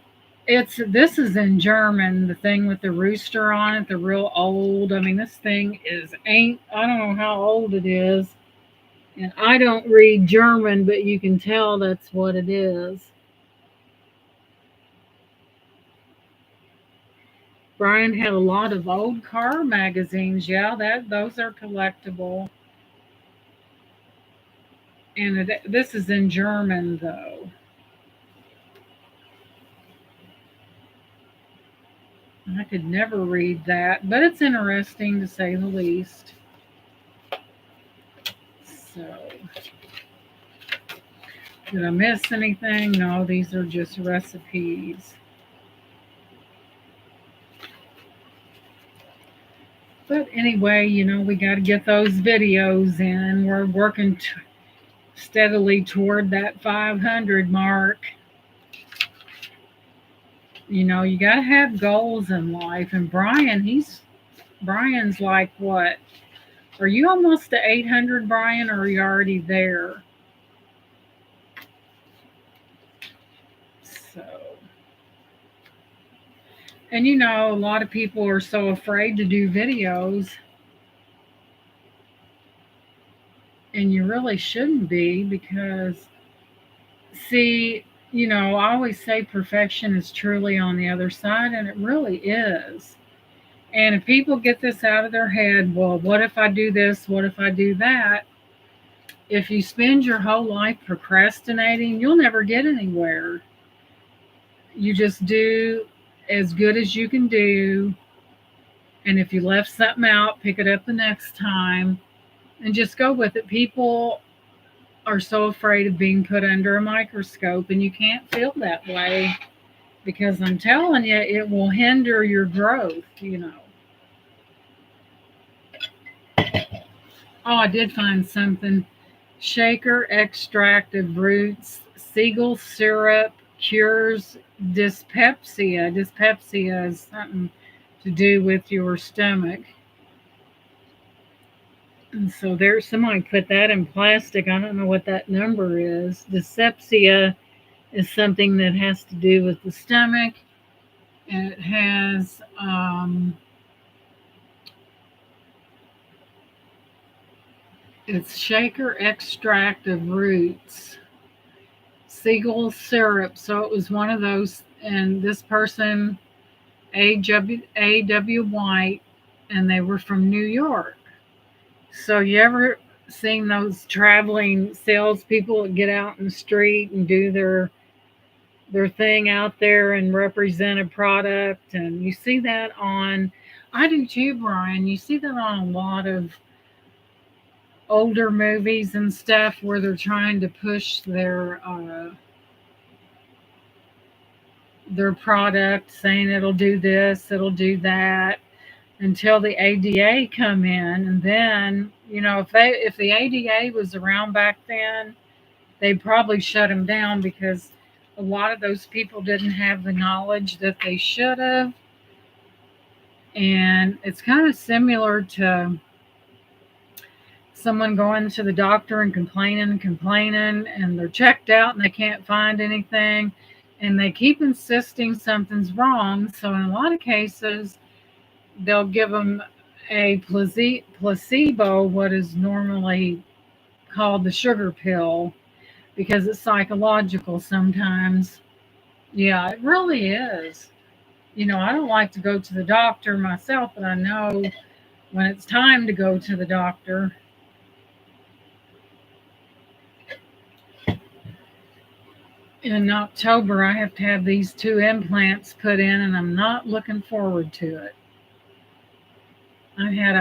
this is in German, the thing with the rooster on it, the real old. I mean, this thing I don't know how old it is. And I don't read German, but you can tell that's what it is. Brian had a lot of old car magazines. Yeah, those are collectible. And this is in German, though. I could never read that, but it's interesting to say the least. So, did I miss anything? No, these are just recipes. But anyway, we got to get those videos in. We're working steadily toward that 500 mark. You got to have goals in life. And Brian's like what? Are you almost to 800, Brian, or are you already there? So, and a lot of people are so afraid to do videos. And you really shouldn't be because, see, I always say perfection is truly on the other side, and it really is. And if people get this out of their head, well, what if I do this? What if I do that? If you spend your whole life procrastinating, you'll never get anywhere. You just do as good as you can do. And if you left something out, pick it up the next time and just go with it. People are so afraid of being put under a microscope, and you can't feel that way because I'm telling you, it will hinder your growth. Oh, I did find something. Shaker extract of roots, Siegel syrup cures dyspepsia. Dyspepsia is something to do with your stomach. And so there's somebody put that in plastic. I don't know what that number is. Dyspepsia is something that has to do with the stomach. And it has it's shaker extract of roots, Siegel syrup. So it was one of those, and this person, A.W. White, and they were from New York. So you ever seen those traveling salespeople that get out in the street and do their thing out there and represent a product, and you see that on. I do too, Brian. You see that on a lot of older movies and stuff where they're trying to push their product, saying it'll do this, it'll do that, until the ADA come in, and then if the ADA was around back then, they probably shut them down because a lot of those people didn't have the knowledge that they should have. And it's kind of similar to someone going to the doctor and complaining, and they're checked out and they can't find anything. And they keep insisting something's wrong. So, in a lot of cases, they'll give them a placebo, what is normally called the sugar pill, because it's psychological sometimes. Yeah, it really is. I don't like to go to the doctor myself, but I know when it's time to go to the doctor. In October, I have to have these two implants put in, and I'm not looking forward to it. I had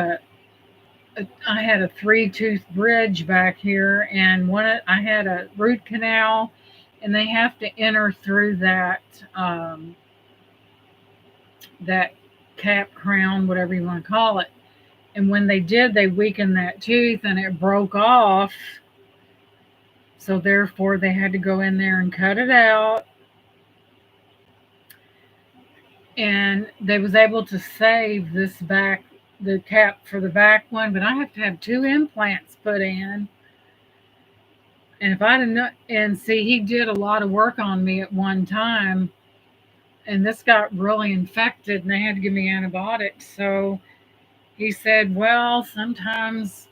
a 3 tooth bridge back here, and I had a root canal, and they have to enter through that cap crown, whatever you want to call it. And when they did, they weakened that tooth, and it broke off. So therefore, they had to go in there and cut it out. And they was able to save the cap for the back one, but I have to have two implants put in. And if I didn't know, and see, he did a lot of work on me at one time, and this got really infected, and they had to give me antibiotics. So he said, well, sometimes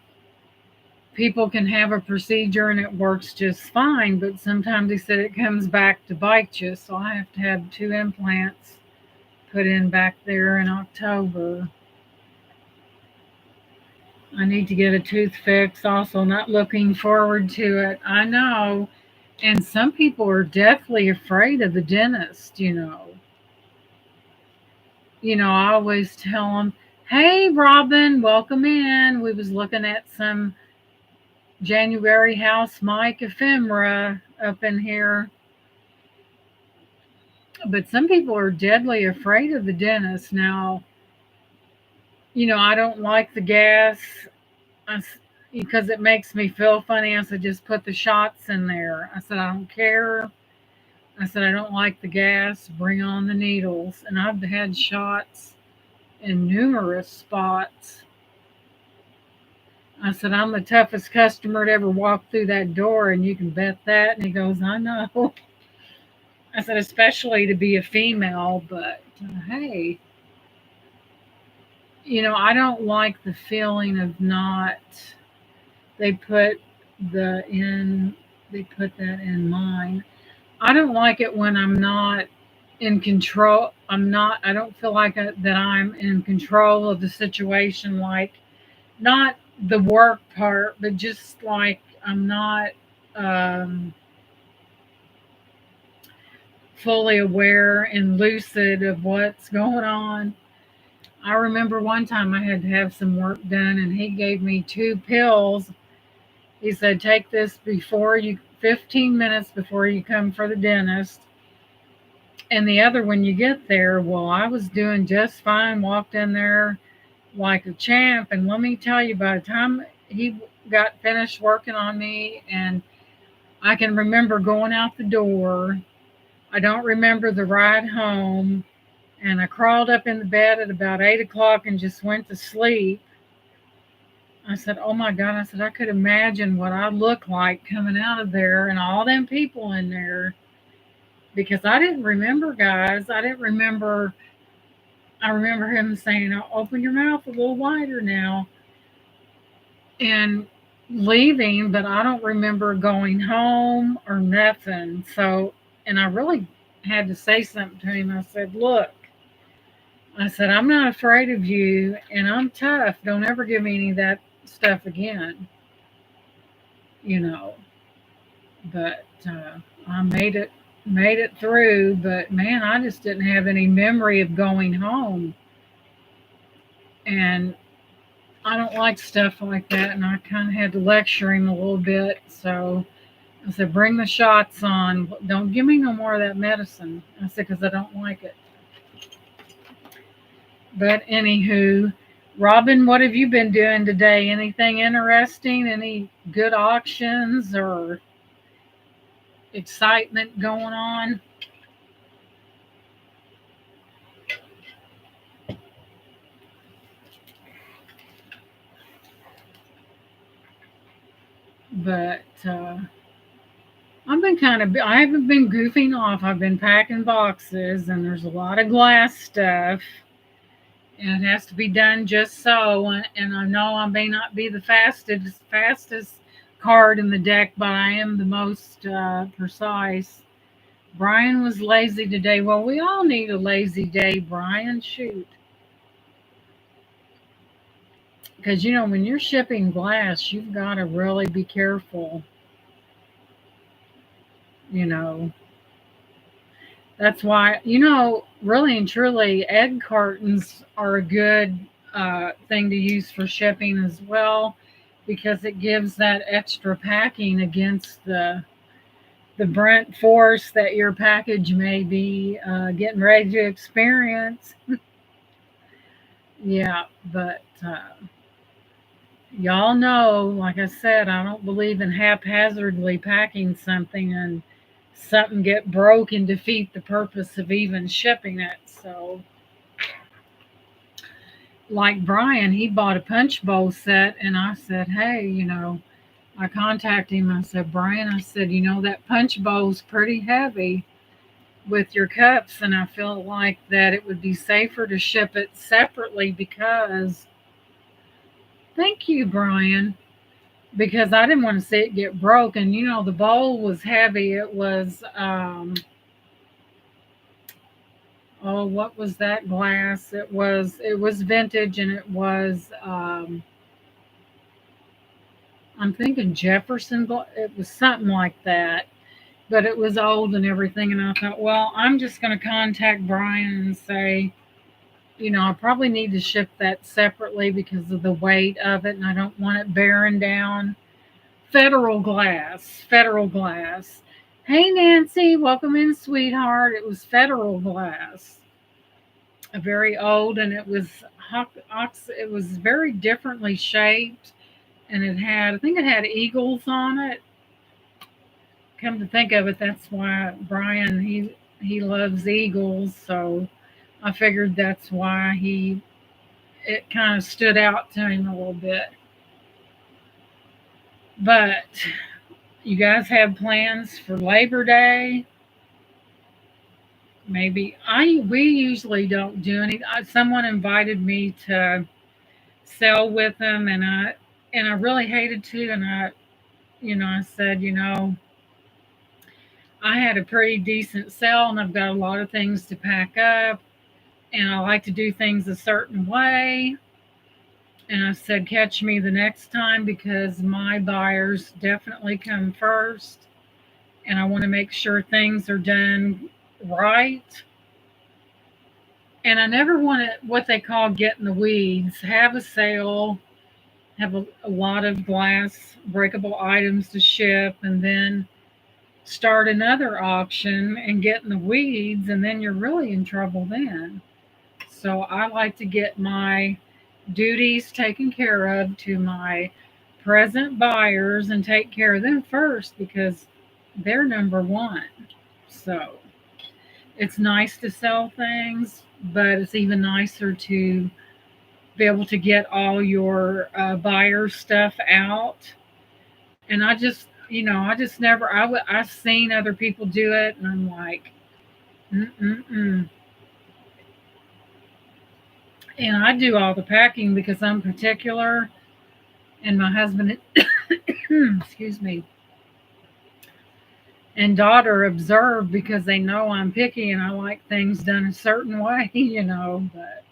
people can have a procedure and it works just fine, but sometimes he said it comes back to bite you. So I have to have two implants put in back there in October. I need to get a tooth fix. Also, not looking forward to it. I know. And some people are deathly afraid of the dentist. I always tell them, hey, Robin, welcome in. We was looking at some January house mic ephemera up in here. But some people are deadly afraid of the dentist. Now, I don't like the gas. Because it makes me feel funny. I said, just put the shots in there. I said, I don't care. I said, I don't like the gas. Bring on the needles. And I've had shots in numerous spots. I said, I'm the toughest customer to ever walk through that door, and you can bet that. And he goes, I know. I said, especially to be a female, but hey, I don't like the feeling of not. They put they put that in mine. I don't like it when I'm not in control. I don't feel like that I'm in control of the situation, like not the work part, but just like I'm not um, fully aware and lucid of what's going on. I remember one time I had to have some work done, and he gave me two pills. He said, take this 15 minutes before you come for the dentist. And the other when you get there. Well, I was doing just fine, walked in there like a champ. And let me tell you, by the time he got finished working on me, and I can remember going out the door, I don't remember the ride home. And I crawled up in the bed at about 8 o'clock and just went to sleep. I said, oh my God, I said, I could imagine what I look like coming out of there and all them people in there, because I didn't remember, guys. I remember him saying, oh, open your mouth a little wider now, and leaving, but I don't remember going home or nothing. So, and I really had to say something to him. I said, look, I said, I'm not afraid of you, and I'm tough. Don't ever give me any of that stuff again. you know. But I made it through. But man, I just didn't have any memory of going home, and I don't like stuff like that. And I kind of had to lecture him a little bit. So I said, "Bring the shots on. Don't give me no more of that medicine." I said, "Because I don't like it." But anywho, Robin, what have you been doing today? Anything interesting? Any good auctions or excitement going on? But I haven't been goofing off. I've been packing boxes, and there's a lot of glass stuff, and it has to be done just so. And I know I may not be the fastest card in the deck, but I am the most precise. Brian was lazy today. Well, we all need a lazy day, Brian. Shoot. Because, when you're shipping glass, you've got to really be careful. You know, that's why, really and truly, egg cartons are a good thing to use for shipping as well because it gives that extra packing against the brunt force that your package may be getting ready to experience. Yeah, but y'all know, like I said, I don't believe in haphazardly packing something and something get broke and defeat the purpose of even shipping it. So, like Brian, he bought a punch bowl set, and I said, hey, I contacted him. I said, Brian, I said, that punch bowl's pretty heavy with your cups, and I feel like that it would be safer to ship it separately because, thank you, Brian, because I didn't want to see it get broken. The bowl was heavy. It was, oh, what was that glass? It was vintage, and it was, I'm thinking Jefferson. It was something like that, but it was old and everything. And I thought, well, I'm just going to contact Brian and say, I probably need to ship that separately because of the weight of it, and I don't want it bearing down. Federal glass. Hey, Nancy, welcome in, sweetheart. It was Federal glass, a very old, and it was it was very differently shaped, and I think it had eagles on it. Come to think of it, that's why Brian he loves eagles, so I figured that's why it kind of stood out to him a little bit. But you guys have plans for Labor Day? Maybe I we usually don't do any. Someone invited me to sell with them, and I really hated to, and I said, I had a pretty decent sell, and I've got a lot of things to pack up, and I like to do things a certain way. And I said, catch me the next time because my buyers definitely come first, and I want to make sure things are done right. And I never want to, what they call, get in the weeds, have a sale, have a lot of glass breakable items to ship, and then start another auction and get in the weeds, and then you're really in trouble then. So I like to get my duties taken care of to my present buyers and take care of them first because they're number one. So it's nice to sell things, but it's even nicer to be able to get all your buyer stuff out. And I just never, I've seen other people do it, and I'm like, mm-mm-mm. And I do all the packing because I'm particular, and my husband, excuse me, and daughter observe because they know I'm picky and I like things done a certain way, But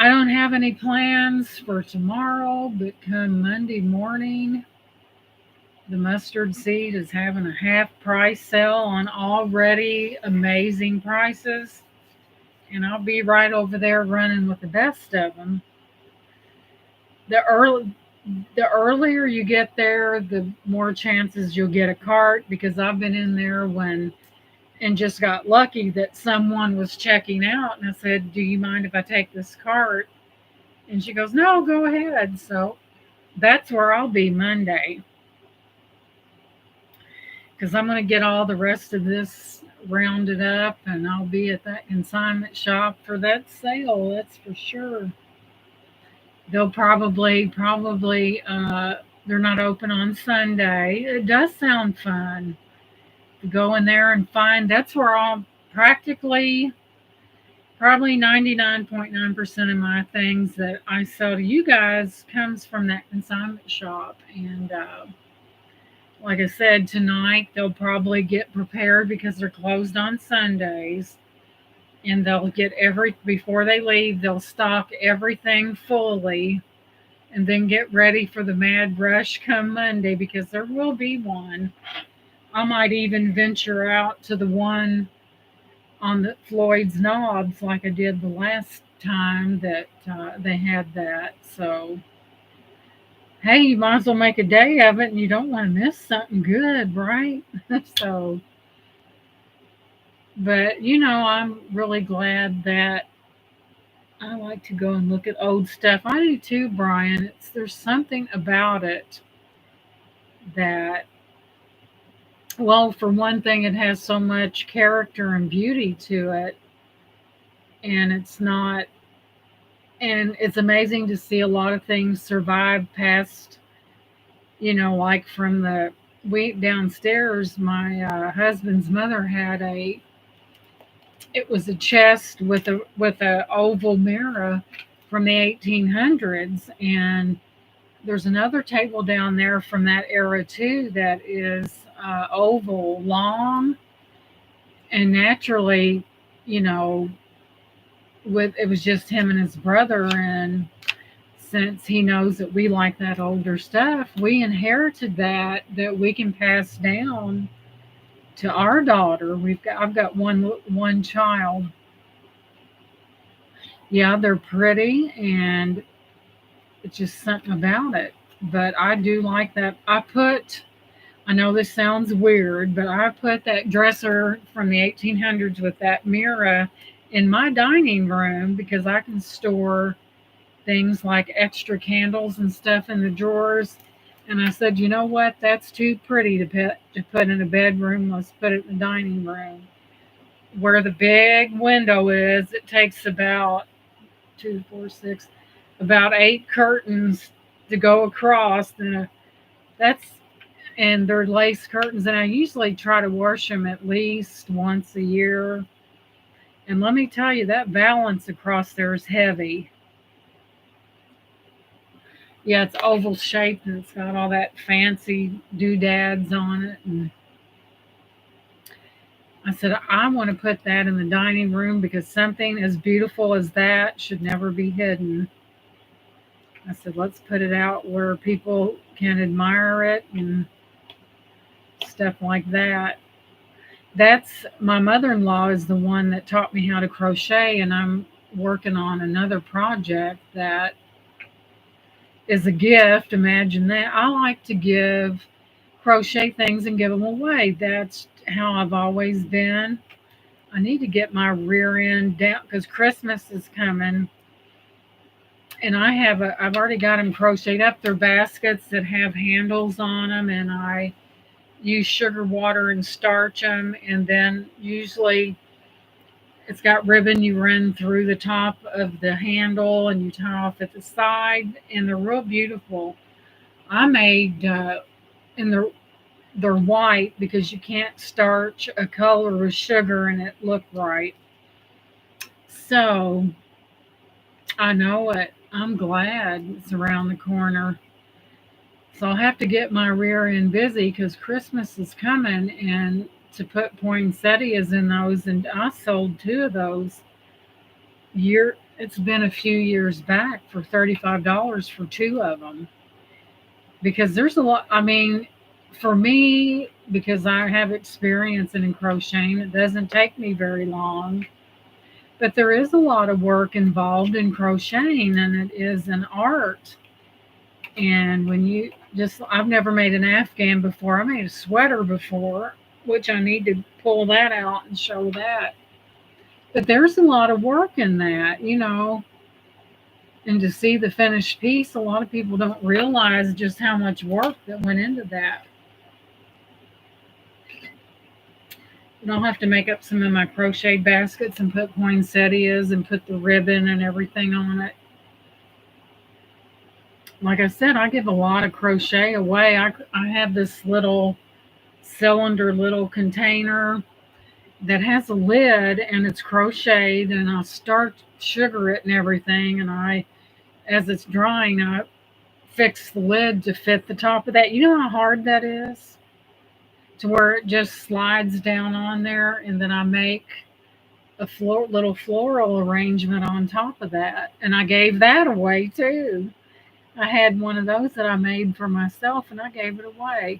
I don't have any plans for tomorrow, but come Monday morning, the mustard seed is having a half price sale on already amazing prices. And I'll be right over there running with the best of them. The early, the earlier you get there, the more chances you'll get a cart because I've been in there when and just got lucky that someone was checking out and I said, "Do you mind if I take this cart?" And she goes, "No, go ahead." So that's where I'll be Monday because I'm going to get all the rest of this rounded up and I'll be at that consignment shop for that sale. That's for sure. They'll probably, they're not open on Sunday. It does sound fun to go in there and find. That's where I'll practically, probably 99.9% of my things that I sell to you guys comes from that consignment shop. And like I said, tonight they'll probably get prepared because they're closed on Sundays. And they'll get before they leave, they'll stock everything fully and then get ready for the mad rush come Monday because there will be one. I might even venture out to the one on the Floyd's Knobs like I did the last time that they had that. So, hey, you might as well make a day of it and you don't want to miss something good, right? So, but I'm really glad that I like to go and look at old stuff. I do too, Brian. There's something about it that, well, for one thing, it has so much character and beauty to it, and it's amazing to see a lot of things survive past, like from the week downstairs. My husband's mother had it was a chest with a oval mirror from the 1800s, and there's another table down there from that era too that is oval, long, and naturally, you know, with it was just him and his brother, and since he knows that we like that older stuff, we inherited that we can pass down to our daughter. I've got one child. Yeah, they're pretty, and it's just something about it. But I do like that. I know this sounds weird, but I put that dresser from the 1800s with that mirror in my dining room because I can store things like extra candles and stuff in the drawers. And I said, you know what? That's too pretty to put in a bedroom. Let's put it in the dining room. Where the big window is, it takes about 2, 4, 6, about 8 curtains to go across. That's and they're lace curtains, and I usually try to wash them at least once a year. And let me tell you, that balance across there is heavy. Yeah, it's oval shaped and it's got all that fancy doodads on it. And I said, I want to put that in the dining room because something as beautiful as that should never be hidden. I said, let's put it out where people can admire it and stuff like that. That's my mother-in-law is the one that taught me how to crochet, and I'm working on another project that is a gift. Imagine that. I like to give crochet things and give them away. That's how I've always been. I need to get my rear end down because Christmas is coming, and I've already got them crocheted up. They're baskets that have handles on them, and I use sugar water and starch them, and then usually it's got ribbon you run through the top of the handle and you tie off at the side, and they're real beautiful. I made and they're white because you can't starch a color with sugar and it look right. So I know it. I'm glad it's around the corner. So I'll have to get my rear end busy because Christmas is coming, and to put poinsettias in those, and I sold 2 of those It's been a few years back for $35 for two of them because there's a lot. I mean, for me, because I have experience in crocheting, it doesn't take me very long. But there is a lot of work involved in crocheting, and it is an art. And when you just, I've never made an Afghan before. I made a sweater before, which I need to pull that out and show that. But there's a lot of work in that, and to see the finished piece, a lot of people don't realize just how much work that went into that. And I'll have to make up some of my crocheted baskets and put poinsettias and put the ribbon and everything on it. Like I said, I give a lot of crochet away. I have this little cylinder, little container that has a lid and it's crocheted, and I start sugar it and everything. And as it's drying, I fix the lid to fit the top of that. You know how hard that is? To where it just slides down on there, and then I make a little floral arrangement on top of that. And I gave that away too. I had one of those that I made for myself and I gave it away.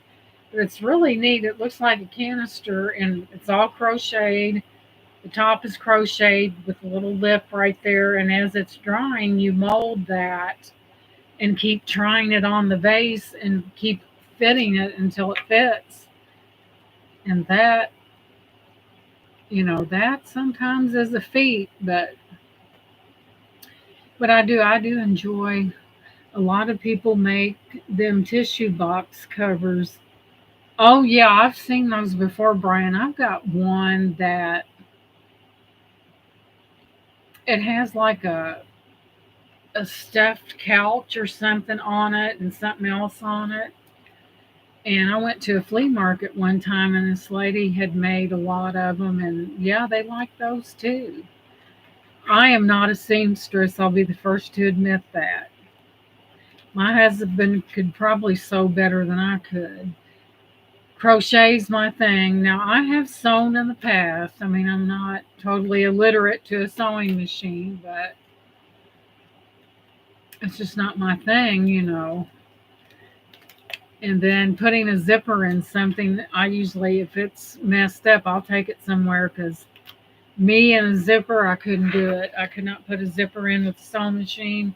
But it's really neat. It looks like a canister and it's all crocheted. The top is crocheted with a little lip right there. And as it's drying, you mold that and keep trying it on the vase and keep fitting it until it fits. And that sometimes is a feat, but I do enjoy. A lot of people make them tissue box covers. Oh yeah, I've seen those before, Brian. I've got one that it has like a stuffed couch or something on it and something else on it. And I went to a flea market one time and this lady had made a lot of them, and yeah, they like those too. I am not a seamstress, I'll be the first to admit that. My husband could probably sew better than I could. Crochet's my thing. Now, I have sewn in the past. I mean, I'm not totally illiterate to a sewing machine, but it's just not my thing. And then putting a zipper in something, I usually, if it's messed up, I'll take it somewhere because me and a zipper, I couldn't do it. I could not put a zipper in with the sewing machine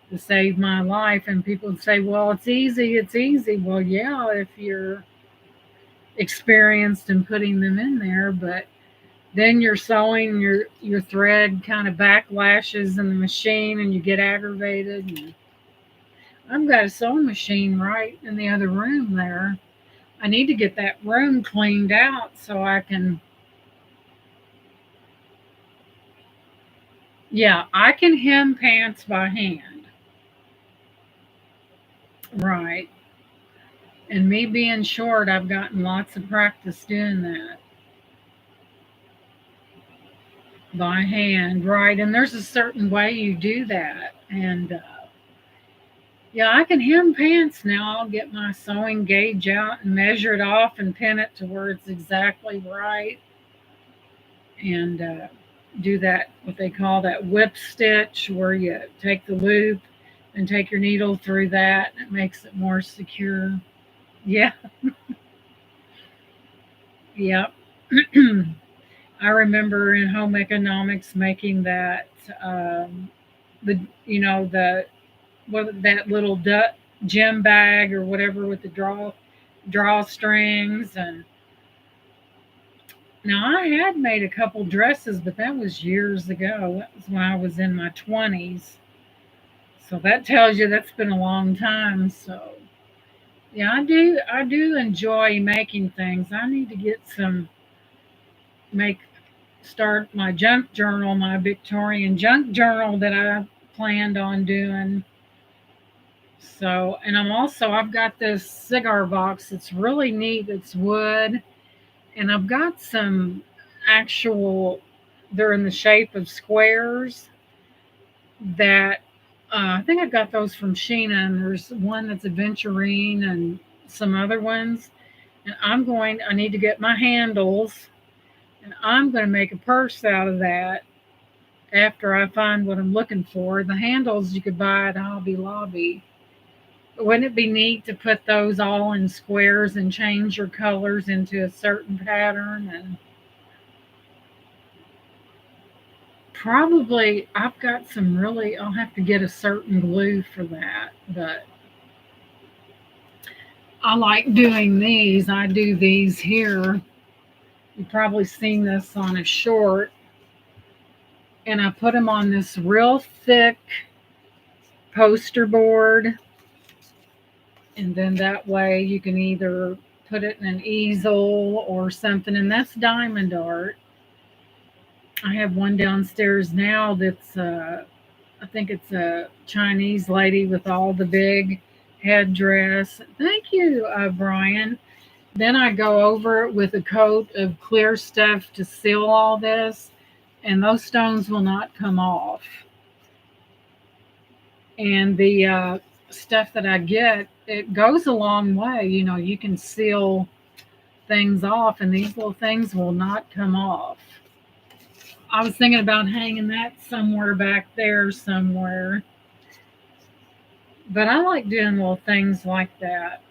to save my life. And people would say, well, it's easy, it's easy. Well, yeah, if you're experienced in putting them in there, but then you're sewing, your thread kind of backlashes in the machine and you get aggravated. And I've got a sewing machine right in the other room there. I need to get that room cleaned out so I can. Yeah, I can hem pants by hand. Right. And me being short, I've gotten lots of practice doing that by hand. Right. And there's a certain way you do that. And yeah, I can hem pants now. I'll get my sewing gauge out and measure it off and pin it to where it's exactly right. And do that, what they call that whip stitch, where you take the loop and take your needle through that. And it makes it more secure. Yeah, yep. I remember in home economics making that the the what that little gem bag or whatever with the drawstrings. And now I had made a couple dresses, but that was years ago. That was when I was in my 20s. So that tells you that's been a long time. So yeah, I do enjoy making things. I need to get some make start my junk journal, my Victorian junk journal that I planned on doing. So, and I've got this cigar box. It's really neat. It's wood, and I've got some actual. They're in the shape of squares that I think I got those from Sheena. And there's one that's aventurine and some other ones. And I need to get my handles, and I'm going to make a purse out of that after I find what I'm looking for. The handles you could buy at Hobby Lobby. Wouldn't it be neat to put those all in squares and change your colors into a certain pattern? And probably I've got some really, I'll have to get a certain glue for that. But I like doing these. I do these here. You've probably seen this on a short. And I put them on this real thick poster board. And then that way you can either put it in an easel or something. And that's diamond art. I have one downstairs now that's, I think it's a Chinese lady with all the big headdress. Thank you, Brian. Then I go over it with a coat of clear stuff to seal all this, and those stones will not come off. And the stuff that I get, it goes a long way. You know, you can seal things off, and these little things will not come off. I was thinking about hanging that somewhere back there somewhere. But I like doing little things like that.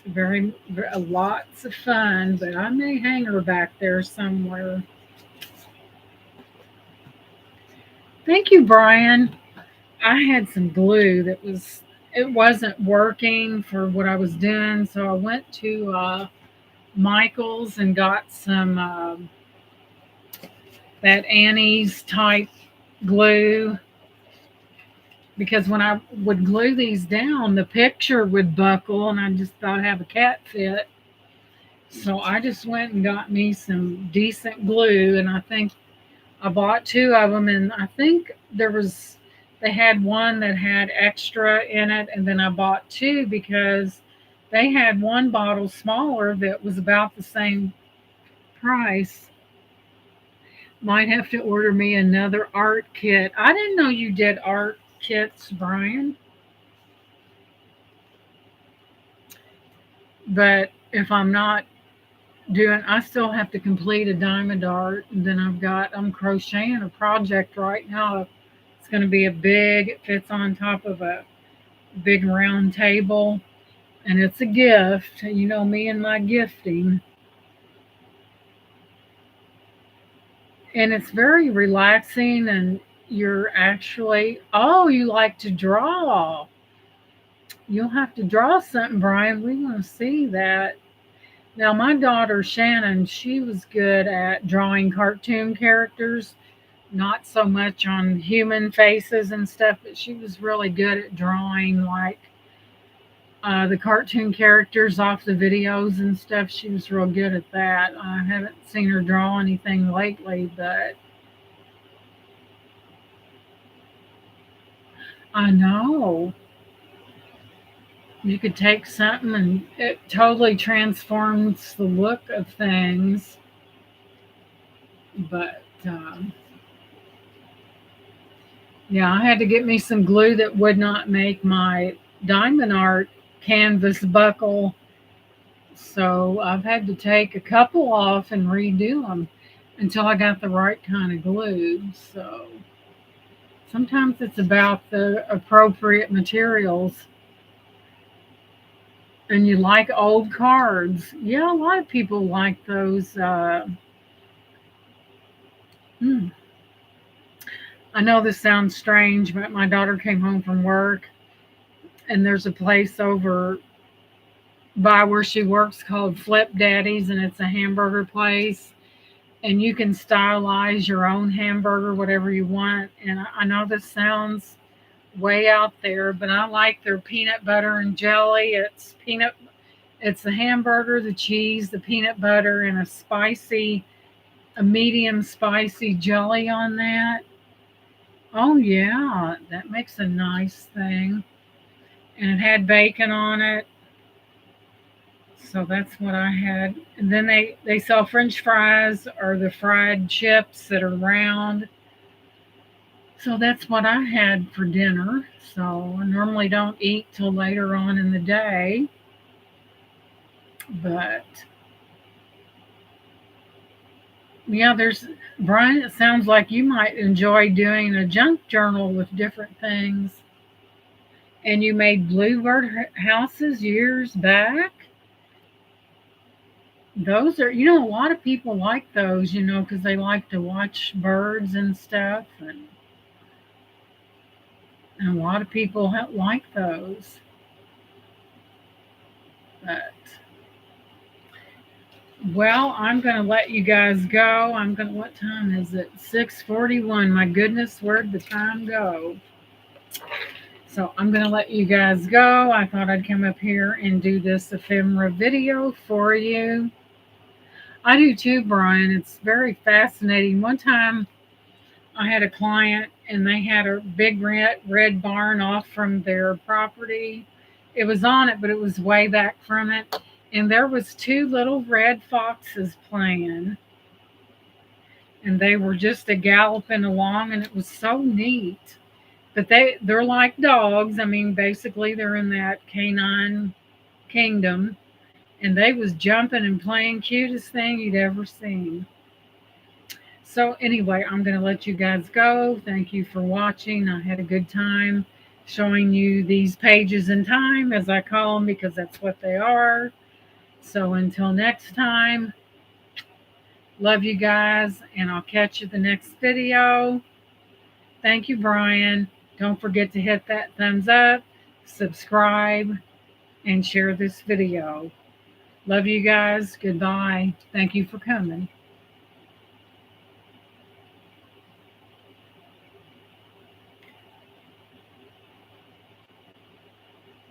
Very lots of fun, but I may hang her back there somewhere. Thank you, Brian. I had some glue it wasn't working for what I was doing, so I went to Michael's and got some that Annie's type glue, because when I would glue these down, the picture would buckle, and I just thought I'd have a cat fit. So I just went and got me some decent glue, and I think I bought two of them, and I think they had one that had extra in it, and then I bought two because they had one bottle smaller that was about the same price. Might have to order me another art kit. I didn't know you did art kits, Brian. But if I'm not I still have to complete a diamond art. And then I'm crocheting a project right now. It's going to be it fits on top of a big round table. And it's a gift. You know me and my gifting. And it's very relaxing. And you like to draw. You'll have to draw something, Brian. We want to see that. Now, my daughter Shannon, she was good at drawing cartoon characters, not so much on human faces and stuff, but she was really good at drawing like the cartoon characters off the videos and stuff. She was real good at that. I haven't seen her draw anything lately, but I know. You could take something and it totally transforms the look of things. But yeah, I had to get me some glue that would not make my diamond art canvas buckle. So I've had to take a couple off and redo them until I got the right kind of glue. So sometimes it's about the appropriate materials. And you like old cards. Yeah, a lot of people like those. I know this sounds strange, but my daughter came home from work, and there's a place over by where she works called Flip Daddy's, and it's a hamburger place. And you can stylize your own hamburger, whatever you want. And I know this sounds way out there, but I like their peanut butter and jelly. It's the hamburger, the cheese, the peanut butter, and a medium spicy jelly on that. Oh yeah, that makes a nice thing. And it had bacon on it. So that's what I had. And then they sell French fries or the fried chips that are round. So that's what I had for dinner. So I normally don't eat till later on in the day. But Yeah, there's Brian. It sounds like you might enjoy doing a junk journal with different things. And you made bluebird houses years back. Those are, a lot of people like those, because they like to watch birds and stuff, and a lot of people like those. But well, I'm going to let you guys go. What time is it? 6:41. My goodness, where'd the time go? So I'm going to let you guys go. I thought I'd come up here and do this ephemera video for you. I do too, Brian. It's very fascinating. One time I had a client and they had a big red barn off from their property. It was on it, but it was way back from it. And there was two little red foxes playing, and they were just a galloping along, and it was so neat. But they're like dogs. I mean, basically they're in that canine kingdom, and they was jumping and playing, cutest thing you'd ever seen. So anyway, I'm going to let you guys go. Thank you for watching. I had a good time showing you these pages in time, as I call them, because that's what they are. So until next time, love you guys, and I'll catch you the next video. Thank you, Brian. Don't forget to hit that thumbs up, subscribe, and share this video. Love you guys. Goodbye. Thank you for coming.